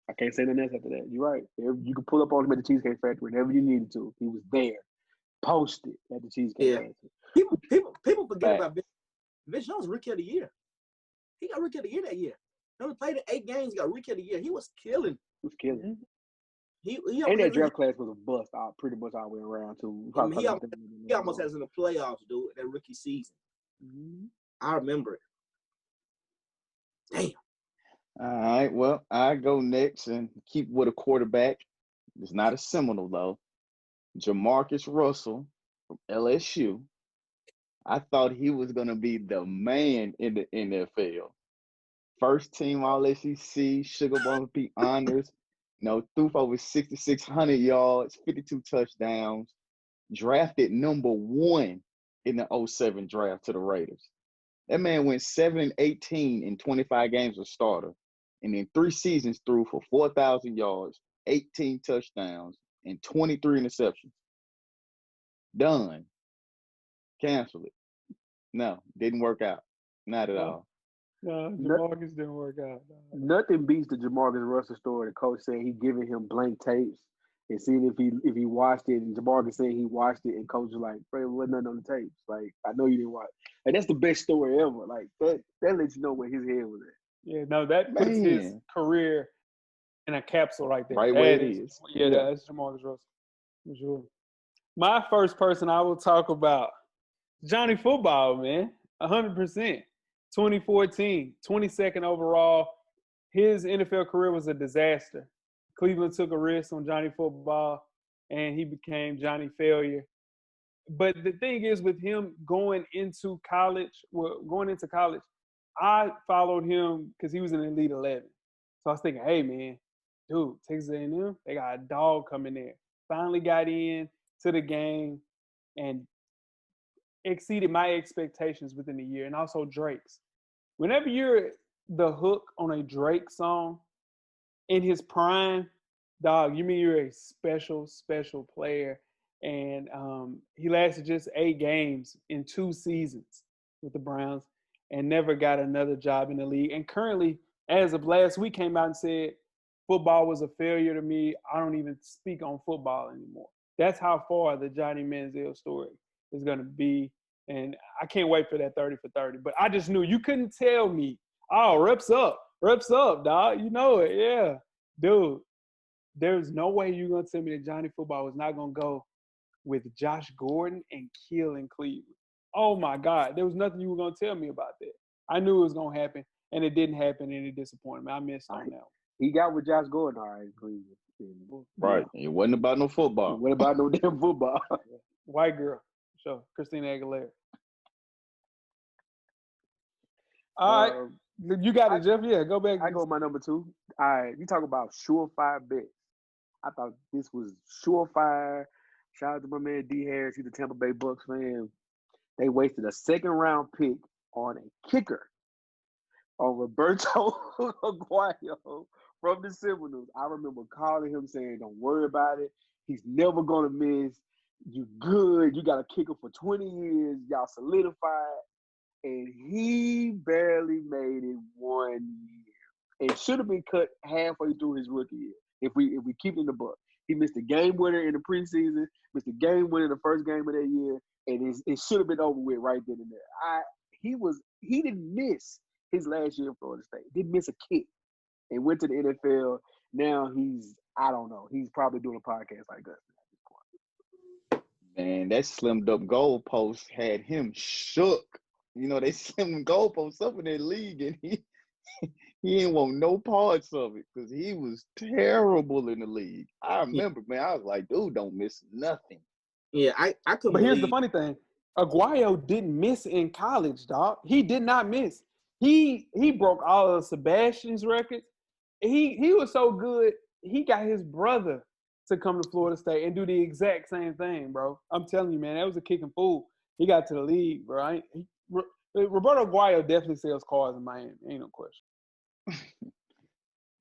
I can't say nothing else after that. You're right. You could pull up on him at the Cheesecake Factory whenever you needed to. He was there, posted at the Cheesecake Factory. People forget about Vince Young's Rookie of the Year. He got Rookie of the Year that year. He only played in 8 games. He got Rookie of the Year. He was killing. He was killing. Mm-hmm. And that draft class was a bust pretty much all the way around too. He almost had us in the playoffs, dude, that rookie season. Mm-hmm. I remember it. Damn. All right, well, I go next and keep with a quarterback. It's not a Seminole, though. Jamarcus Russell from LSU. I thought he was going to be the man in the NFL. First team All-SEC, Sugar Bowl P honors. Threw for over 6,600 yards, 52 touchdowns. Drafted number 1 in the 2007 draft to the Raiders. That man went 7-18 in 25 games as a starter. And in 3 seasons threw for 4,000 yards, 18 touchdowns, and 23 interceptions. Done. Cancel it. No, didn't work out. Not at all. No, Jamarcus didn't work out. Nothing beats the Jamarcus Russell story. The coach said he giving him blank tapes and seeing if he watched it. And Jamarcus said he watched it, and coach was like, "Fred, wasn't nothing on the tapes. Like, I know you didn't watch." Like, that's the best story ever. Like that lets you know where his head was at. Yeah, no, that puts his career in a capsule right there. Right where it is. Yeah, that's Jamarcus Russell for sure. My first person I will talk about, Johnny Football, man, 100%. 2014, 22nd overall. His NFL career was a disaster. Cleveland took a risk on Johnny Football, and he became Johnny Failure. But the thing is, with him going into college, I followed him because he was in Elite 11. So I was thinking, hey, man, dude, Texas A&M, they got a dog coming there. Finally got in to the game and exceeded my expectations within a year, and also Drake's. Whenever you're the hook on a Drake song in his prime, dog, you mean you're a special, special player. And he lasted just 8 games in 2 seasons with the Browns and never got another job in the league. And currently, as of last week, came out and said, football was a failure to me. I don't even speak on football anymore. That's how far the Johnny Manziel story is going to be. And I can't wait for that 30 for 30. But I just knew you couldn't tell me, oh, reps up, dog. You know it, yeah. Dude, there's no way you're going to tell me that Johnny Football was not going to go with Josh Gordon and Kill in Cleveland. Oh, my God. There was nothing you were going to tell me about that. I knew it was going to happen, and it didn't happen, and it disappointed me. I missed on that one. He got with Josh Gordon, all right, in Cleveland. Right. It wasn't about no football. It wasn't about no damn football. White girl. Sure. Christina Aguilera. All right. You got it, Jeff. Yeah, go back. I go with my number 2. All right. You talk about surefire bets. I thought this was surefire. Shout out to my man D. Harris. He's a Tampa Bay Bucks fan. They wasted a 2nd-round pick on a kicker, on Roberto Aguayo from the Seminoles. I remember calling him saying, don't worry about it. He's never going to miss. You good. You got a kicker for 20 years. Y'all solidified. And he barely made it 1 year. It should have been cut halfway through his rookie year if we keep it in the book. He missed the game winner in the preseason, missed the game winner in the first game of that year, and it should have been over with right then and there. He didn't miss his last year in Florida State. Didn't miss a kick, and went to the NFL. Now I don't know. He's probably doing a podcast like us at this point. Man, that slimmed up goalpost had him shook. They slimmed goalposts up in that league, and he He didn't want no parts of it because he was terrible in the league. I remember, man, I was like, dude, don't miss nothing. Yeah, I couldn't But here's the believe. funny thing. Aguayo didn't miss in college, dog. He did not miss. He broke all of Sebastian's records. He was so good, he got his brother to come to Florida State and do the exact same thing, bro. I'm telling you, man, that was a kicking fool. He got to the league, bro. Roberto Aguayo definitely sells cars in Miami. Ain't no question.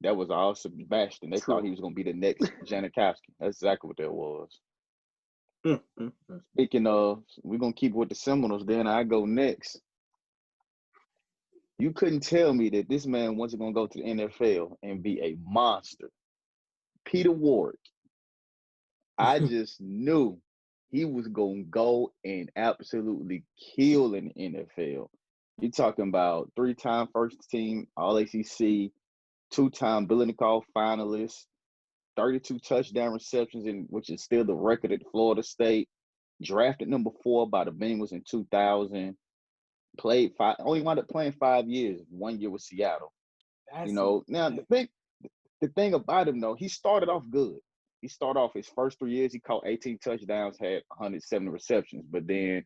That was all Sebastian. They True. thought he was going to be the next Janikowski. That's exactly what that was. Speaking of, we're going to keep with the Seminoles, then I go next. You couldn't tell me that this man wasn't going to go to the NFL and be a monster. Peter Warwick. I just knew he was going to go and absolutely kill in the NFL. You're talking about 3-time first team, All-ACC, 2-time Biletnikoff finalist, 32 touchdown receptions, which is still the record at Florida State. Drafted number 4 by the Bengals in 2000. Only wound up playing 5 years. 1 year with Seattle. Now the thing about him though, he started off good. He started off his first 3 years. He caught 18 touchdowns, had 170 receptions, but then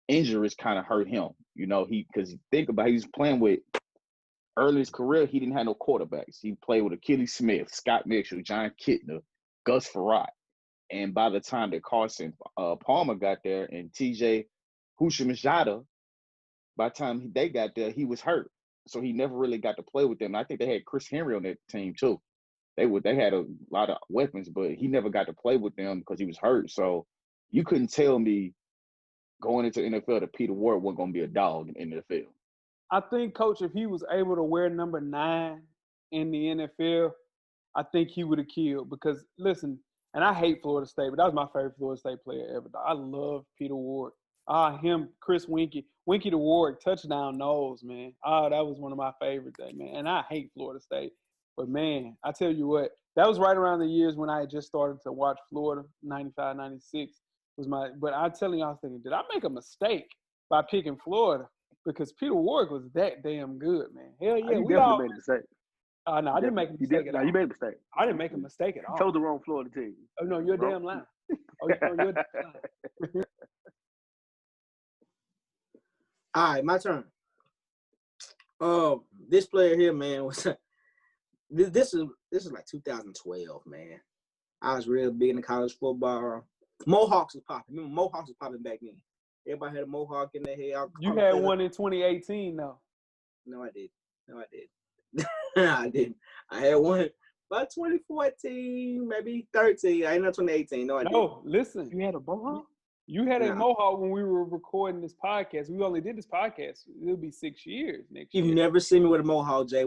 injuries kind of hurt him. Because think about it, he was playing with. Early in his career, he didn't have no quarterbacks. He played with Achilles Smith, Scott Mitchell, John Kitna, Gus Farrat. And by the time that Carson Palmer got there and TJ Houshmandzadeh, by the time they got there, he was hurt. So he never really got to play with them. And I think they had Chris Henry on that team too. They had a lot of weapons, but he never got to play with them because he was hurt. So you couldn't tell me going into the NFL that Peter Ward wasn't going to be a dog in the NFL. I think, Coach, if he was able to wear number 9 in the NFL, I think he would have killed. Because, listen, and I hate Florida State, but that was my favorite Florida State player ever. I love Peter Ward. Him, Chris Winkie the Ward, touchdown nose, man. That was one of my favorites, man. And I hate Florida State. But, man, I tell you what, that was right around the years when I had just started to watch Florida, 95, 96. But I'm telling you, I was thinking, did I make a mistake by picking Florida? Because Peter Warwick was that damn good, man. Hell yeah, you definitely made a mistake. No, I didn't make a mistake at all. You made a mistake. I didn't make a mistake at all. You chose the wrong Florida team. Oh no, you're damn lying. Oh, you're damn lying. All right, my turn. This player here, man, was this is like 2012, man. I was real big into college football. Mohawks was popping. Remember, Mohawks was popping back then. Everybody had a mohawk in their hair. You had one in 2018, though. No, I did. I didn't. I had one by 2014, maybe 13. I ain't know 2018. No, I didn't. No, listen. You had a mohawk? You had a mohawk when we were recording this podcast. We only did this podcast. It'll be 6 years next year. You've never seen me with a mohawk, Jay.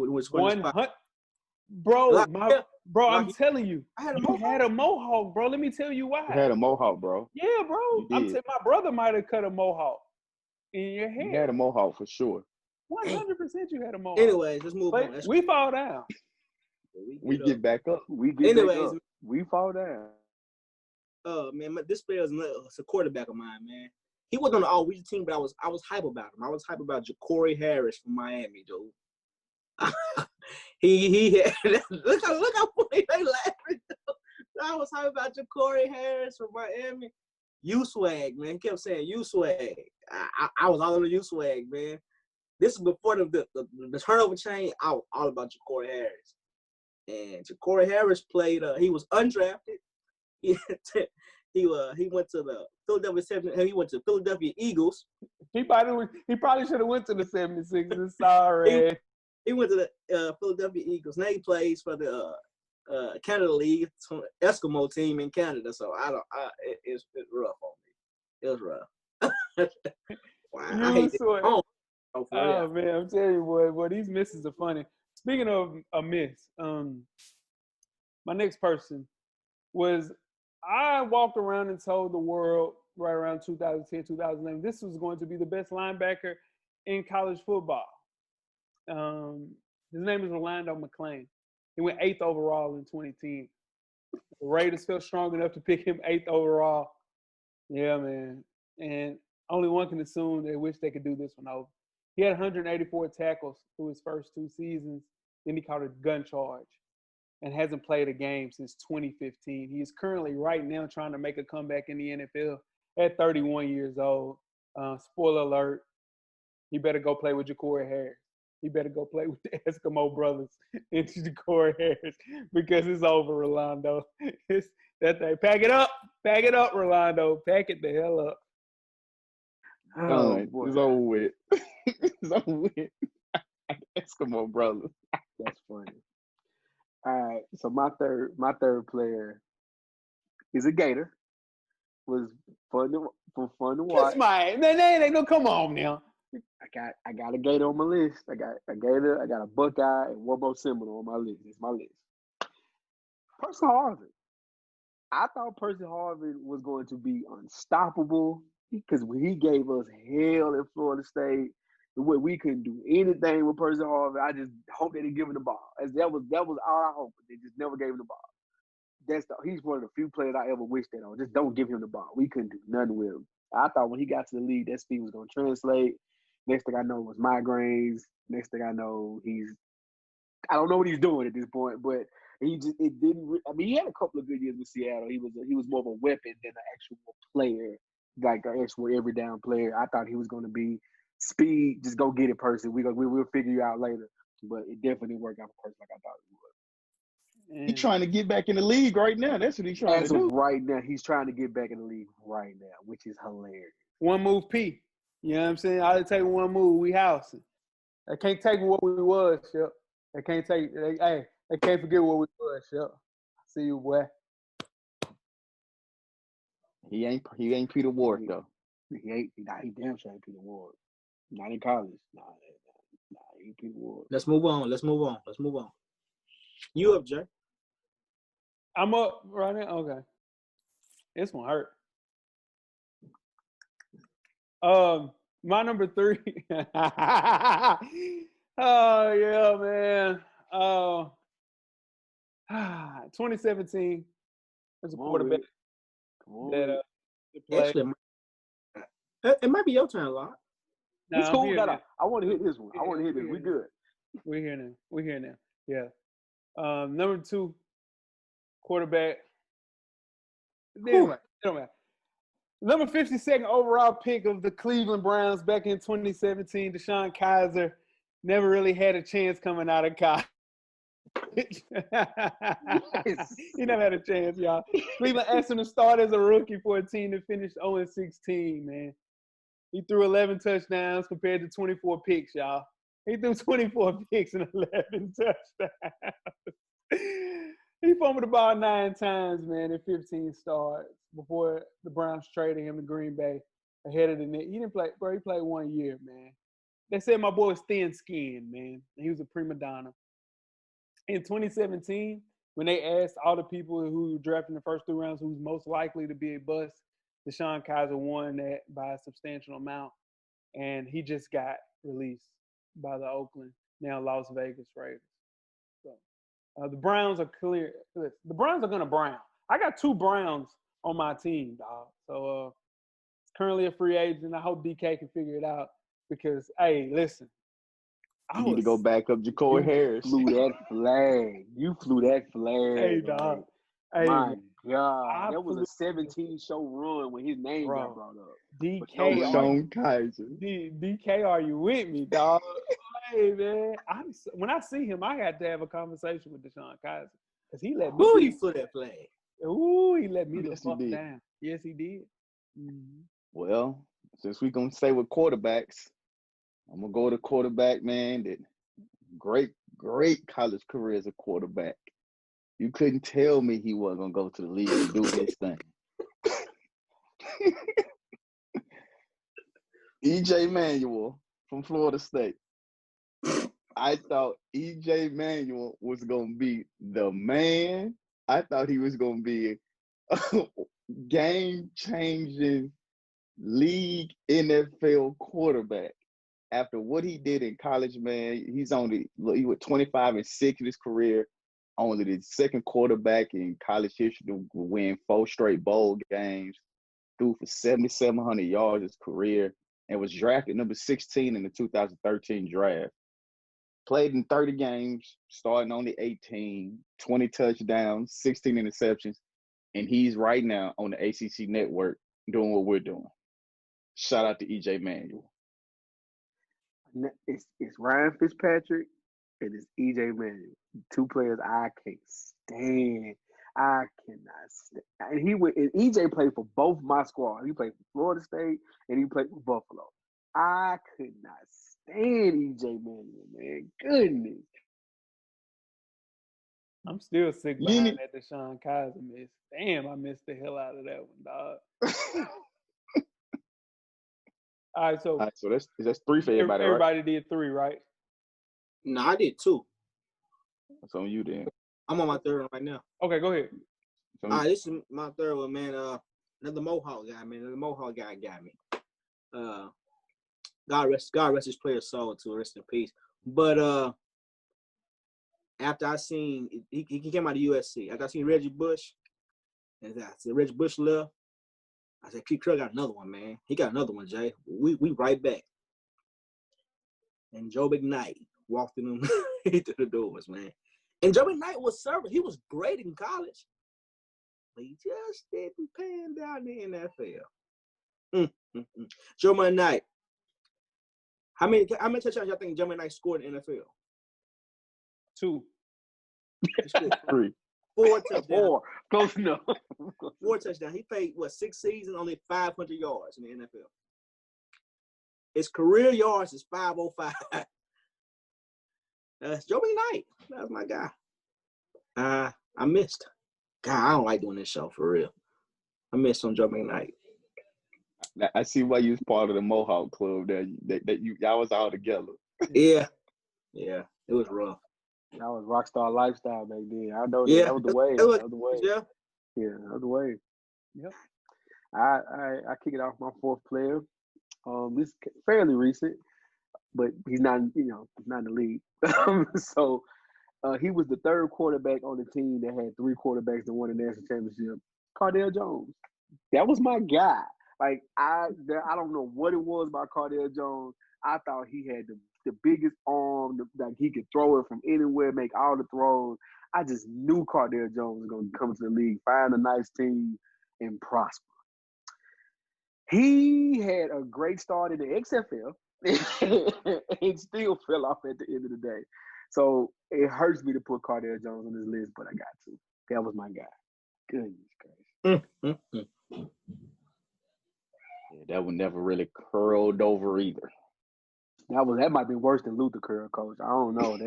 Bro, I'm telling you, you had a mohawk, bro. Let me tell you why. You had a mohawk, bro. Yeah, bro. I'm saying my brother might have cut a mohawk in your hair. You had a mohawk for sure. 100% you had a mohawk. Anyways, let's move on. We fall down. We get back up. We fall down. Man, this player is a quarterback of mine, man. He wasn't on the all-region team, but I was hype about him. I was hype about Ja'Cory Harris from Miami, dude. he look how funny they laughing. I was hype about Ja'Cory Harris from Miami. U-swag, man. He kept saying U-swag. I was all over U-swag, man. This is before the turnover chain. I was all about Ja'Cory Harris. And Ja'Cory Harris played. He was undrafted. He went to the Philadelphia. He went to Philadelphia Eagles. He probably should have went to the 76ers. Sorry. He went to the Philadelphia Eagles. Now he plays for the Canada League, Eskimo team in Canada. So it's rough on me. It was rough. Wow, I hate it. Oh man, I'm telling you, boy, these misses are funny. Speaking of a miss, my next person was, I walked around and told the world right around 2010, 2011, this was going to be the best linebacker in college football. His name is Orlando McClain. He went 8th overall in 2010. The Raiders felt strong enough to pick him 8th overall. Yeah, man. And only one can assume they wish they could do this one over. He had 184 tackles through his first 2 seasons. Then he caught a gun charge and hasn't played a game since 2015. He is currently right now trying to make a comeback in the NFL at 31 years old. Spoiler alert, he better go play with Ja'Cory Harris. He better go play with the Eskimo brothers and Ja'Cory Harris because it's over, Rolando. It's that thing. Pack it up, Rolando. Pack it the hell up. Oh, boy. It's over with. It's over with. Eskimo brothers. That's funny. All right, so my third player is a Gator. Was fun to watch. Kiss my man, no, come on now. I got a Gator on my list. I got a Gator, I got a Buckeye, and one more Seminole on my list. It's my list. Percy Harvin. I thought Percy Harvin was going to be unstoppable because he gave us hell in Florida State. We couldn't do anything with Percy Harvin. I just hope they didn't give him the ball. That was all I hoped. They just never gave him the ball. He's one of the few players I ever wished that on. Just don't give him the ball. We couldn't do nothing with him. I thought when he got to the league, that speed was going to translate. Next thing I know was migraines. Next thing I know, I don't know what he's doing at this point, but it didn't. I mean, he had a couple of good years with Seattle. He was more of a weapon than an actual player, like an actual every down player. I thought he was going to be speed. Just go get it, Percy. We'll figure you out later. But it definitely didn't work out for Percy like I thought it would. He's trying to get back in the league right now. That's what he's trying to do. Right now, he's trying to get back in the league right now, which is hilarious. One move P. You know what I'm saying? All it take one move, we housing. They can't take what we was, yep. They can't forget what we was, yep. See you, boy. He ain't Peter Ward though. He damn sure ain't Peter Ward. Not in college. Nah, he ain't Peter Ward. Let's move on. You up, Jay? I'm up right now? Okay. This one hurt. My number 3. Oh, yeah, man. 2017. There's a quarterback that actually, it might be your turn, Locke. It's cool. I want to hit this one. We good. We're here now. Yeah. Number 2 quarterback. It don't matter. Number 52nd overall pick of the Cleveland Browns back in 2017, DeShone Kizer never really had a chance coming out of college. He never had a chance, y'all. Cleveland asked him to start as a rookie for a team that finished 0-16, man. He threw 11 touchdowns compared to 24 picks, y'all. He threw 24 picks and 11 touchdowns. He fumbled the ball 9 times, man, in 15 starts before the Browns traded him to Green Bay ahead of the net. He didn't play, bro. He played 1 year, man. They said my boy was thin-skinned, man. He was a prima donna. In 2017, when they asked all the people who drafted in the first 3 rounds who's most likely to be a bust, DeShone Kizer won that by a substantial amount, and he just got released by the Oakland, now Las Vegas Raiders. So the Browns are clear. The Browns are going to brown. I got 2 Browns on my team, dog. So currently a free agent. I hope DK can figure it out because, hey, listen. You need to go back up Ja'Cory Harris. You flew that flag. Hey, dog. Hey, my God. That was a 17-show run when his name got brought up. DK Kizer. DK, are you with me, dog? Hey, man. When I see him, I got to have a conversation with DeShone Kizer because he let me. Ooh, he flew that flag. Ooh, he let me the fuck down. Yes, he did. Mm-hmm. Well, since we're going to stay with quarterbacks, I'm going to go to quarterback, man. That great college career as a quarterback. You couldn't tell me he wasn't going to go to the league and do his thing. E.J. Manuel from Florida State. I thought E.J. Manuel was going to be the man. I thought he was going to be a game-changing league NFL quarterback. After what he did in college, man, he was 25-6 in his career. Only the second quarterback in college history to win 4 straight bowl games. Threw for 7,700 yards his career and was drafted number 16 in the 2013 draft. Played in 30 games, starting only 18, 20 touchdowns, 16 interceptions, and he's right now on the ACC network doing what we're doing. Shout out to EJ Manuel. It's Ryan Fitzpatrick and it's EJ Manuel. Two players I can't stand. I cannot stand. And EJ played for both my squad. He played for Florida State and he played for Buffalo. I could not stand EJ Manuel, man. Goodness. I'm still sick behind that Deshaun Kaiser miss. Damn, I missed the hell out of that one, dog. All right, so that's 3 for everybody, right? Everybody did 3, right? No, I did 2. That's on you then. I'm on my 3rd one right now. Okay, go ahead. All right, this is my 3rd one, man. Another Mohawk guy, man. Another Mohawk guy got me. God rest his player's soul, to rest in peace. But after I seen he came out of USC. After I seen Reggie Bush, and I said Reggie Bush left. I said, Pete Carroll got another one, man. He got another one, Jay. We right back. And Joe McKnight walked in them into the doors, man. And Joe McKnight was serving. He was great in college. But he just didn't pan down in the NFL. Joe McKnight. How many touchdowns y'all think Joe McKnight scored in the NFL? 2. He scored 3. 4 touchdowns. 4. Close enough. 4 touchdowns. He played, 6 seasons, only 500 yards in the NFL. His career yards is 505. That's Joe McKnight. That was my guy. I missed. God, I don't like doing this show for real. I missed on Joe McKnight. I see why you was part of the Mohawk Club there. That y'all was all together. Yeah. It was rough. That was rockstar lifestyle back then. I know Yeah. that was the way. That was the way. Yeah. Yeah, that was the way. Yep. I kick it off my 4th player. This is fairly recent, but he's not, not in the league. So he was the 3rd quarterback on the team that had 3 quarterbacks that won the national championship. Cardale Jones. That was my guy. Like I don't know what it was about Cardale Jones. I thought he had the biggest arm, like he could throw it from anywhere, make all the throws. I just knew Cardale Jones was going to come to the league, find a nice team, and prosper. He had a great start in the XFL and still fell off at the end of the day. So it hurts me to put Cardale Jones on this list, but I got to. That was my guy. Goodness gracious. Yeah, that one never really curled over either. That might be worse than Luther Curl, Coach. I don't know.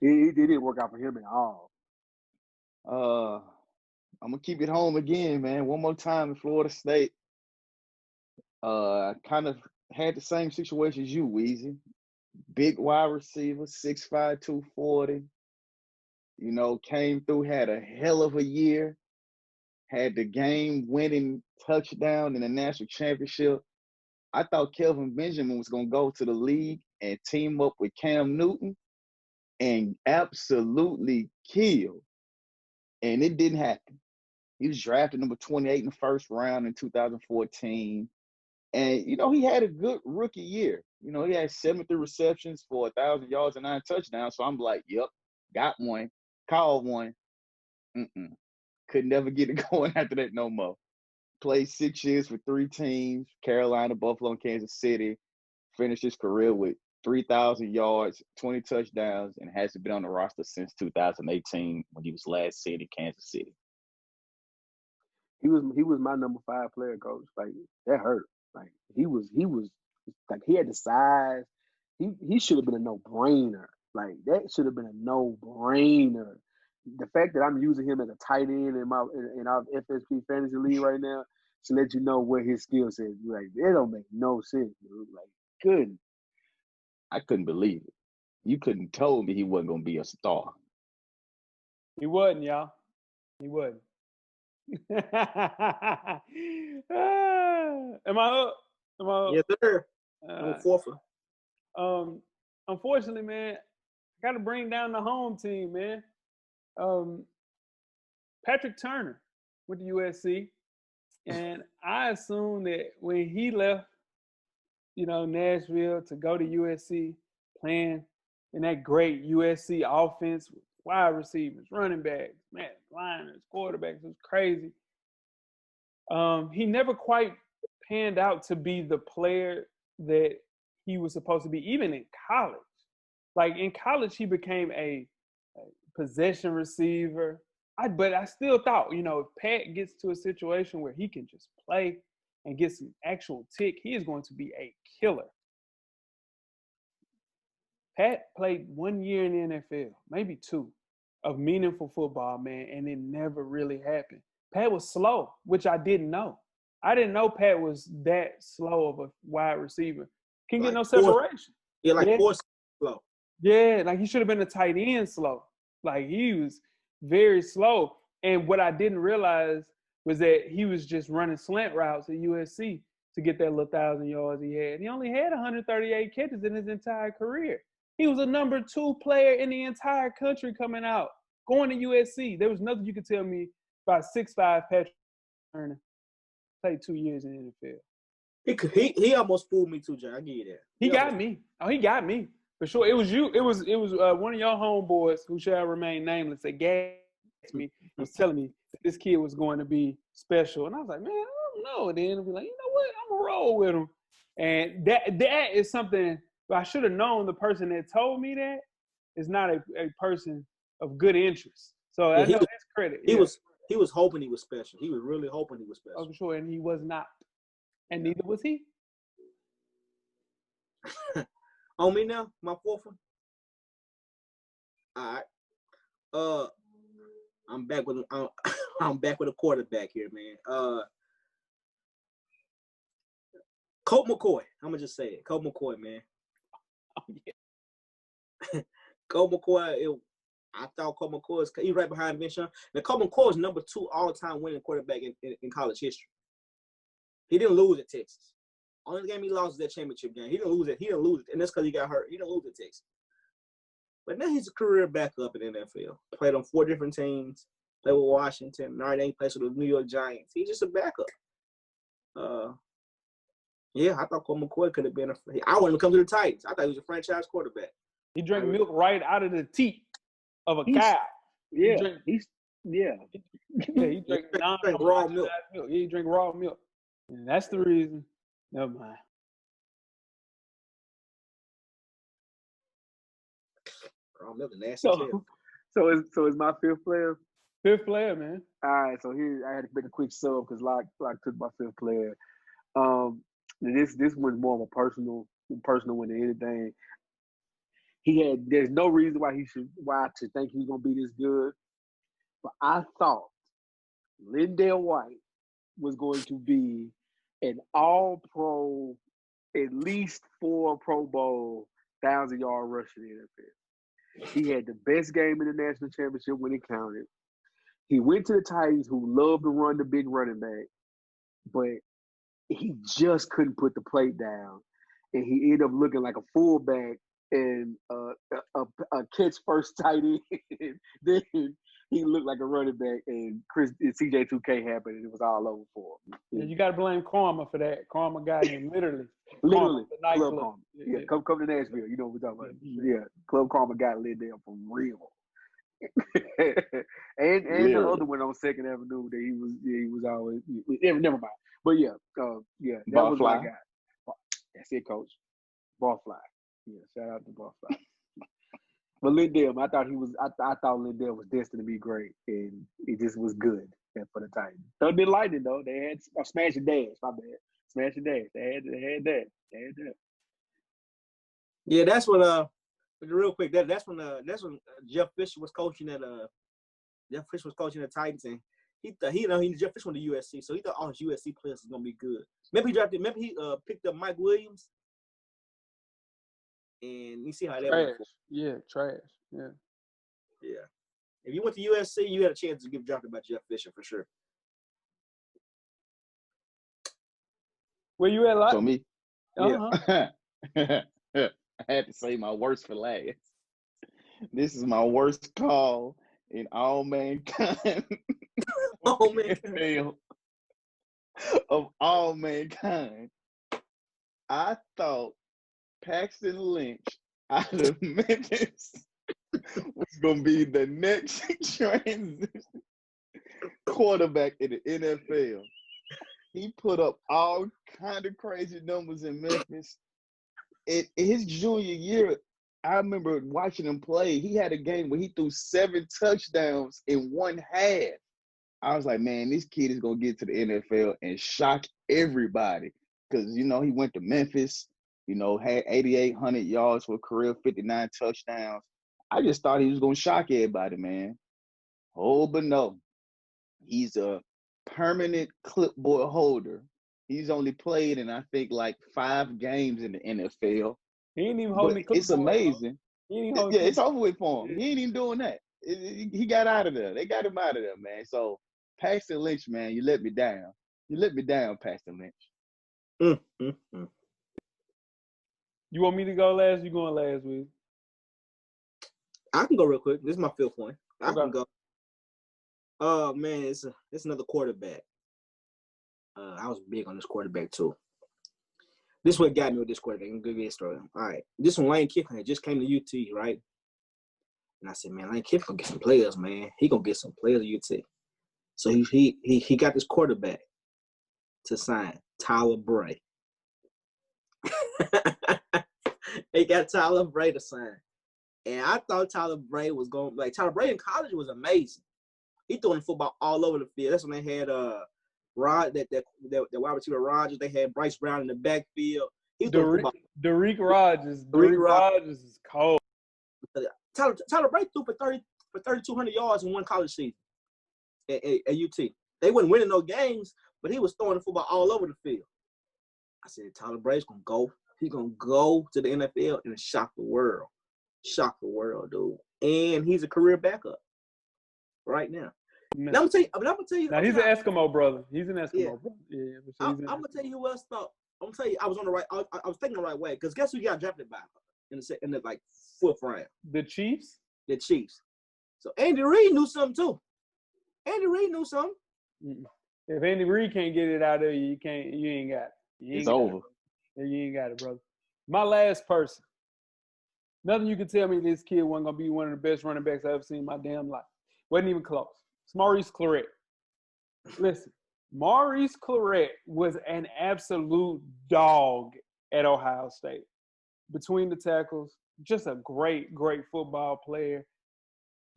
It didn't work out for him at all. I'm gonna keep it home again, man. One more time in Florida State. I kind of had the same situation as you, Weezy. Big wide receiver, 6'5", 240. Came through, had a hell of a year. Had the game-winning touchdown in the national championship. I thought Kelvin Benjamin was going to go to the league and team up with Cam Newton and absolutely kill. And it didn't happen. He was drafted number 28 in the 1st round in 2014. And, he had a good rookie year. He had 73 receptions for 1,000 yards and 9 touchdowns. So I'm like, yep, got one, called one. Could never get it going after that no more. Played 6 years for 3 teams, Carolina, Buffalo, and Kansas City. Finished his career with 3,000 yards, 20 touchdowns, and hasn't been on the roster since 2018 when he was last seen in Kansas City. He was my number 5 player, Coach. Like, that hurt. Like, he was like, he had the size. He should have been a no-brainer. Like, that should have been a no-brainer. The fact that I'm using him as a tight end in our FSP fantasy league right now to let you know where his skill set is. Like, it don't make no sense, dude. Like, good. I couldn't believe it. You couldn't told me he wasn't going to be a star. He wasn't, y'all. He wasn't. Am I up? Yes, sir. I'm fourth. Unfortunately, man, I got to bring down the home team, man. Patrick Turner with the USC, and I assume that when he left, Nashville to go to USC, playing in that great USC offense with wide receivers, running backs, man, liners, quarterbacks. It was crazy. He never quite panned out to be the player that he was supposed to be, even in college. Like in college, he became a possession receiver. But I still thought, if Pat gets to a situation where he can just play and get some actual tick, he is going to be a killer. Pat played 1 year in the NFL, maybe 2, of meaningful football, man, and it never really happened. Pat was slow, which I didn't know. I didn't know Pat was that slow of a wide receiver. Can get no separation. Force slow. Yeah, like he should have been a tight end slow. Like he was very slow. And what I didn't realize was that he was just running slant routes at USC to get that little 1,000 yards he had. He only had 138 catches in his entire career. He was a number 2 player in the entire country coming out, going to USC. There was nothing you could tell me about 6'5" Patrick Mahomes. Played 2 years in the NFL. He almost fooled me too, Jay. I give you that. He got me. Oh, he got me. For sure. It was you. It was one of your homeboys who shall remain nameless that gassed me, was telling me that this kid was going to be special. And I was like, man, I don't know. And then I'll be like, you know what? I'm going to roll with him. And that is something I should have known. The person that told me that is not a person of good interest. So I know that's credit. He was hoping he was special. He was really hoping he was special. Oh, for sure. And he was not. And neither was he. On me now, my 4th one. All right. I'm back with a quarterback here, man. Colt McCoy. I'm gonna just say it. Colt McCoy, man. Oh yeah. Colt McCoy. I thought Colt McCoy he's right behind Vincent. Now Colt McCoy is number 2 all-time winning quarterback in college history. He didn't lose at Texas. Only game he lost was that championship game. He didn't lose it. And that's because he got hurt. He didn't lose at Texas. But now he's a career backup in the NFL. Played on 4 different teams. Played with Washington. Now he plays with the New York Giants. He's just a backup. Yeah, I thought Colt McCoy could have been I wanted him to come to the Titans. I thought he was a franchise quarterback. He drank milk right out of the teat of a cow. Yeah. He drank raw milk. He drank raw milk. And that's the reason. Never mind. Raw milk, nasty. So is my 5th player? 5th player, man. All right, so here I had to make a quick sub because Locke took my 5th player. This was more of a personal one than anything. There's no reason why I should think he's gonna be this good. But I thought Lindell White was going to be an all-pro, at least 4 Pro Bowl 1,000-yard rusher in the NFL. He had the best game in the national championship when it counted. He went to the Titans, who love to run the big running back, but he just couldn't put the plate down, and he ended up looking like a fullback and a catch first tight end. Then he looked like a running back, and CJ2K happened, and it was all over for him. Yeah, you got to blame Karma for that. Karma got him literally. Club Karma. Yeah, come to Nashville. You know what we're talking about. Yeah, Club Karma got Lindell for real. and the other one on 2nd Avenue that he was always never mind. But that was my guy. That's it, Coach. Barfly. Yeah, shout out to Barfly. But Lindell, I thought Lindell was destined to be great, and it just was good for the Titans. Thunder and Lightning though, they had Smash and Dash. My bad, Smash and Dash. They had that. Yeah, that's what. Real quick, that's when Jeff Fisher was coaching at the Titans, and Jeff Fisher went to USC, so he thought all his USC players was gonna be good. Maybe he picked up Mike Williams, and you see how that went. Yeah, trash. Yeah. Yeah. If you went to USC, you had a chance to get drafted by Jeff Fisher for sure. Where you at, Locke? So me? Uh-huh. Yeah. I had to say my worst for last. This is my worst call in all mankind. Oh, man. Of all mankind. I thought Paxton Lynch out of Memphis was going to be the next transition quarterback in the NFL. He put up all kind of crazy numbers in Memphis. In his junior year, I remember watching him play. He had a game where he threw 7 touchdowns in one half. I was like, man, this kid is going to get to the NFL and shock everybody. Because, you know, he went to Memphis, you know, had 8,800 yards for a career, 59 touchdowns. I just thought he was going to shock everybody, man. Oh, but no. He's a permanent clipboard holder. He's only played in, I think, like 5 games in the NFL. He ain't even holding clipboard. It's amazing. Yeah, it's over with for him. Yeah. He ain't even doing that. He got out of there. They got him out of there, man. So, Paxton Lynch, man, you let me down. You let me down, Paxton Lynch. You want me to go last? You going last, Weezy? I can go real quick. This is my 5th one. I Okay. can go. Oh man, it's another quarterback. I was big on this quarterback too. This is what got me with this quarterback. I'm gonna give you a story. All right, this one Lane Kiffin had just came to UT, right? And I said, man, Lane Kiffin gonna get some players, man. He gonna get some players at UT. So he got this quarterback to sign, Tyler Bray. He got Tyler Bray to sign. And I thought Tyler Bray was going, like, Tyler Bray in college was amazing. He throwing the football all over the field. That's when they had Rod, that wide receiver Rodgers. They had Bryce Brown in the backfield. He Derek Rodgers. Derek Rodgers is cold. Tyler Bray threw for 3,200 yards in one college season at UT. They wasn't winning no games, but he was throwing the football all over the field. I said, Tyler Bray's gonna go. He's gonna go to the NFL and shock the world. Shock the world, dude. And he's a career backup right now. Man. Now, I'm gonna tell you. Now he's an Eskimo brother. He's an Eskimo brother. Yeah, I'm gonna tell you who else thought. I'm gonna tell you, I was on the right. I was thinking the right way because guess who got drafted by in the like 4th round? The Chiefs. The Chiefs. So Andy Reid knew something too. Andy Reid knew something. If Andy Reid can't get it out of you, you ain't got it. It's over. You ain't got it, brother. My last person. Nothing you can tell me this kid wasn't gonna be one of the best running backs I've ever seen in my damn life. Wasn't even close. It's Maurice Clarett. Listen, Maurice Clarett was an absolute dog at Ohio State. Between the tackles, just a great, great football player.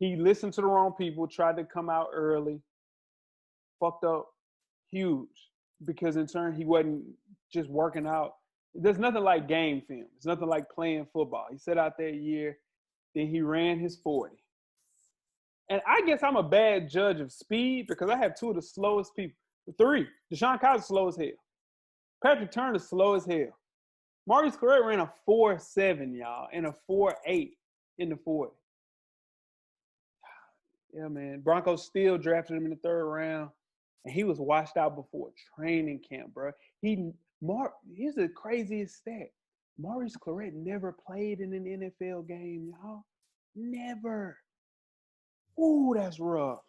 He listened to the wrong people, tried to come out early, fucked up huge because in turn he wasn't just working out. There's nothing like game film. It's nothing like playing football. He sat out that year, then he ran his 40. And I guess I'm a bad judge of speed because I have 2 of the slowest people. 3, Deshaun Kaiser slow as hell. Patrick Turner slow as hell. Maurice Clarett ran a 4.7, y'all, and a 4.8 in the 40. Yeah, man. Broncos still drafted him in the 3rd round, and he was washed out before training camp, bro. Here's the craziest stat. Maurice Clarett never played in an NFL game, y'all. Never. Ooh, that's rough.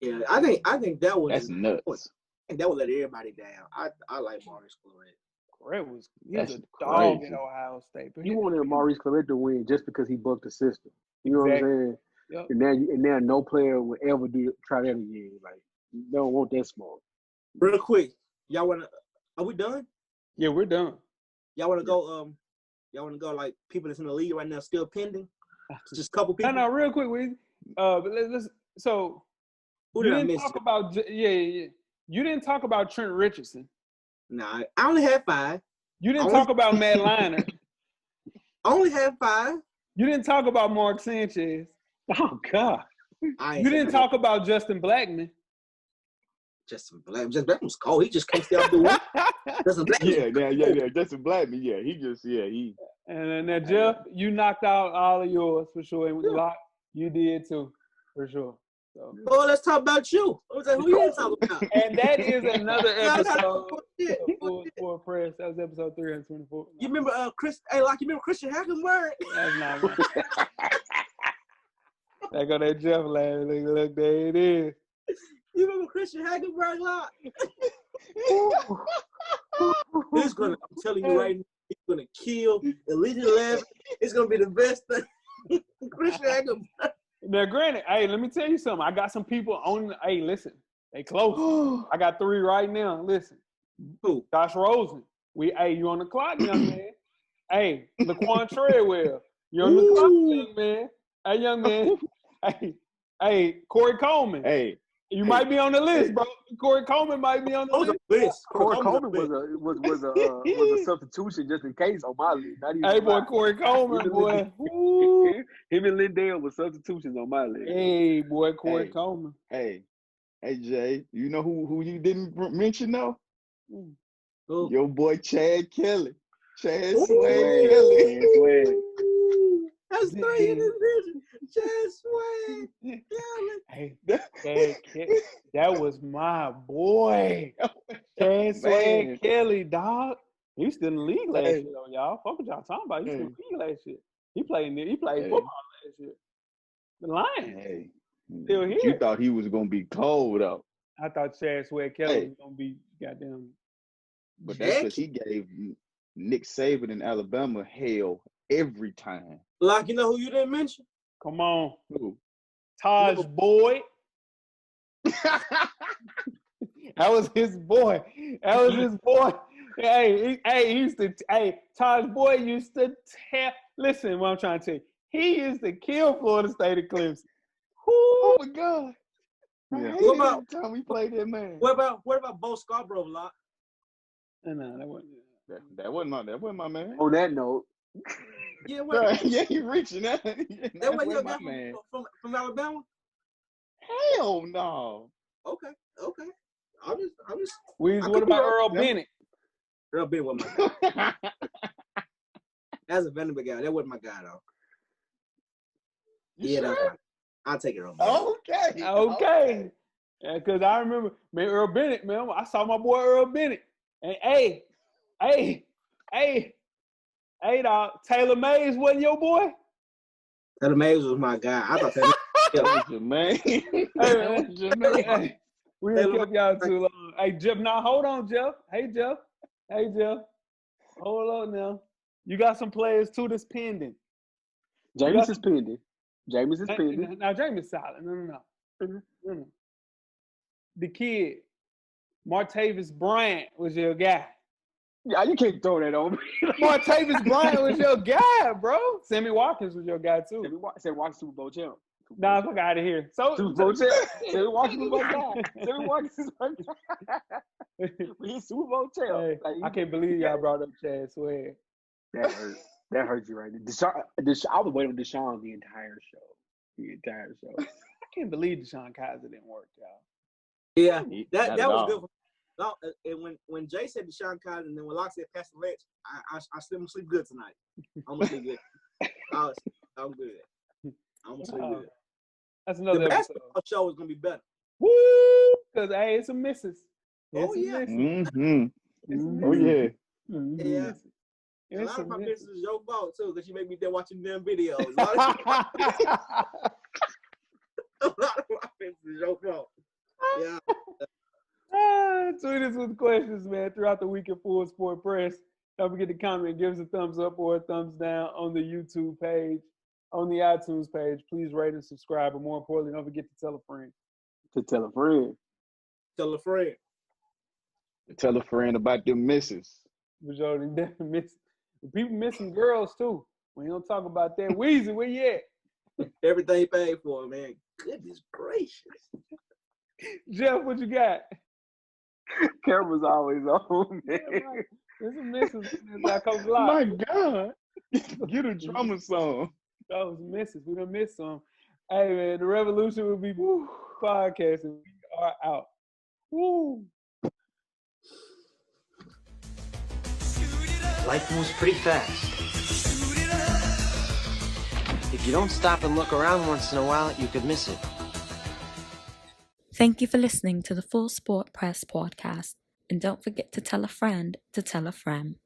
Yeah, I think that was That's nuts. And that would let everybody down. I like Maurice Clarett. Clarett was a dog at Ohio State. But You wanted Maurice Clarett to win just because he bucked the system. You know what I'm saying? Yep. And now no player would ever try that again. Like, they don't want that small. Real quick, y'all wanna? Are we done? Yeah, we're done. Y'all wanna go? Y'all wanna go like people that's in the league right now still pending? Just a couple people. No, real quick, Weezy. But let's. So Who you did I didn't miss? talk about. Yeah. You didn't talk about Trent Richardson. Nah, I only had 5. You didn't talk about Matt Leinart. I only had 5. You didn't talk about Mark Sanchez. Oh, God. You didn't talk about Justin Blackman. Justin Blackman was cold. He just can't stay off the wall. Justin Blackman. Yeah. Justin Blackman, he. And then Jeff, you knocked out all of yours for sure. And with Locke, you did too, for sure. So. Oh, let's talk about you. I was like, who you talking about? And that is another episode of Sport Press. That was episode 324. You remember you remember Christian Hackenberg? That's not right. There go that Jeff laugh. Look, there it is. You remember Christian Hackenberg, Locke? I'm telling you right now, He's gonna kill Elite 11. It's gonna be the best thing. Christian ain't gonna. Now, granted, hey, let me tell you something. I got some people on. Hey, listen, they close. I got 3 right now. Listen, Who? Josh Rosen. Hey, you on the clock, young man? Hey, Laquan Treadwell, you on the clock, young man? Hey, young man. Hey, Corey Coleman. Hey, you might be on the list, bro. Corey Coleman might be on the list. Corey Coleman was a substitution just in case on my list. Hey, boy, Corey Coleman, boy. Him and Lindale were substitutions on my list. Hey, boy, Corey Coleman. Hey, Jay, you know who you didn't mention though? Who? Your boy Chad Kelly. Chad Swag Kelly. That's 3 in this vision. Chad Swag Kelly. Hey, that was my boy. Chad Swag Kelly, dog. He was still in the league last year, though, y'all. Fuck what y'all talking about. He was still in the league last year. He played football last year. The Lions. Hey, still here. You thought he was gonna be cold up. I thought Chad Swag Kelly was gonna be goddamn. But that's because he gave Nick Saban in Alabama hell every time. Like, you know who you didn't mention? Come on. Who? Taj Boyd. That was his boy. Hey, he used to. Hey, Taj Boyd used to tell. Listen, what I'm trying to tell you. He used to kill Florida State Eclipse. Oh my God. Yeah. What about time we played that man? What about Bo Scarborough, Lot? No, that wasn't my man. On that note. Yeah, you reaching out. That wasn't your guy from Alabama? Hell no. Okay. I'm just. What about Earl Bennett? Earl Bennett was my guy. That's a Vanderbilt guy. That wasn't my guy though. Sure? That's right. I'll take it, Earl Bennett. Okay. Yeah, because I remember, man, Earl Bennett, man. I saw my boy Earl Bennett. And hey, dog, Taylor Mays wasn't your boy? Taylor Mays was my guy. I thought Taylor was your man. Hey, we didn't keep y'all too long. Hey, Jeff, now hold on, Jeff. Hey, Jeff. Hold on now. You got some players too that's pending. James is pending. Now, James is solid. No. The kid, Martavis Bryant, was your guy. Yeah, you can't throw that on me. Martavis Bryant was your guy, bro. Sammy Watkins was your guy too. Sammy Watkins Super Bowl champ. Nah, fuck out of here. Super Bowl champ. Sammy Watkins was my guy. Sammy Watkins is my guy. He's Super Bowl champ. Hey, I can't believe y'all brought up Chad Swag. That hurt. That hurt you right there. I was waiting on Deshaun the entire show. I can't believe Deshaun Kaiser didn't work, y'all. Yeah, that was good. And when Jay said Deshaun Kaiser, and then when Locke said Pastor Lynch, I still gonna sleep good tonight. I'm gonna sleep good. I'm good. I'm gonna sleep good. That's another the basketball show is gonna be better. Woo! Because hey, it's a missus. Oh yeah. Oh yeah. Yeah. A lot of my missus is your fault too, because she make me there watching them videos. A lot of my missus is your fault. Yeah. Tweet us with questions, man, throughout the week at Full Sport Press. Don't forget to comment, give us a thumbs up or a thumbs down on the YouTube page, on the iTunes page. Please rate and subscribe, but more importantly, don't forget to tell a friend. Tell a friend. Tell a friend about them misses. Majority definitely miss. People missing girls too. We don't talk about that. Weezy, where you at? Everything you paid for, man. Goodness gracious. Jeff, what you got? Camera's always on, man. Yeah, right. There's a misses. My God. Get a drama song. That was misses. We done missed some. Hey, man, the revolution will be podcasting. We are out. Woo. Life moves pretty fast. If you don't stop and look around once in a while, you could miss it. Thank you for listening to the Full Sport Press podcast. And don't forget to tell a friend to tell a friend.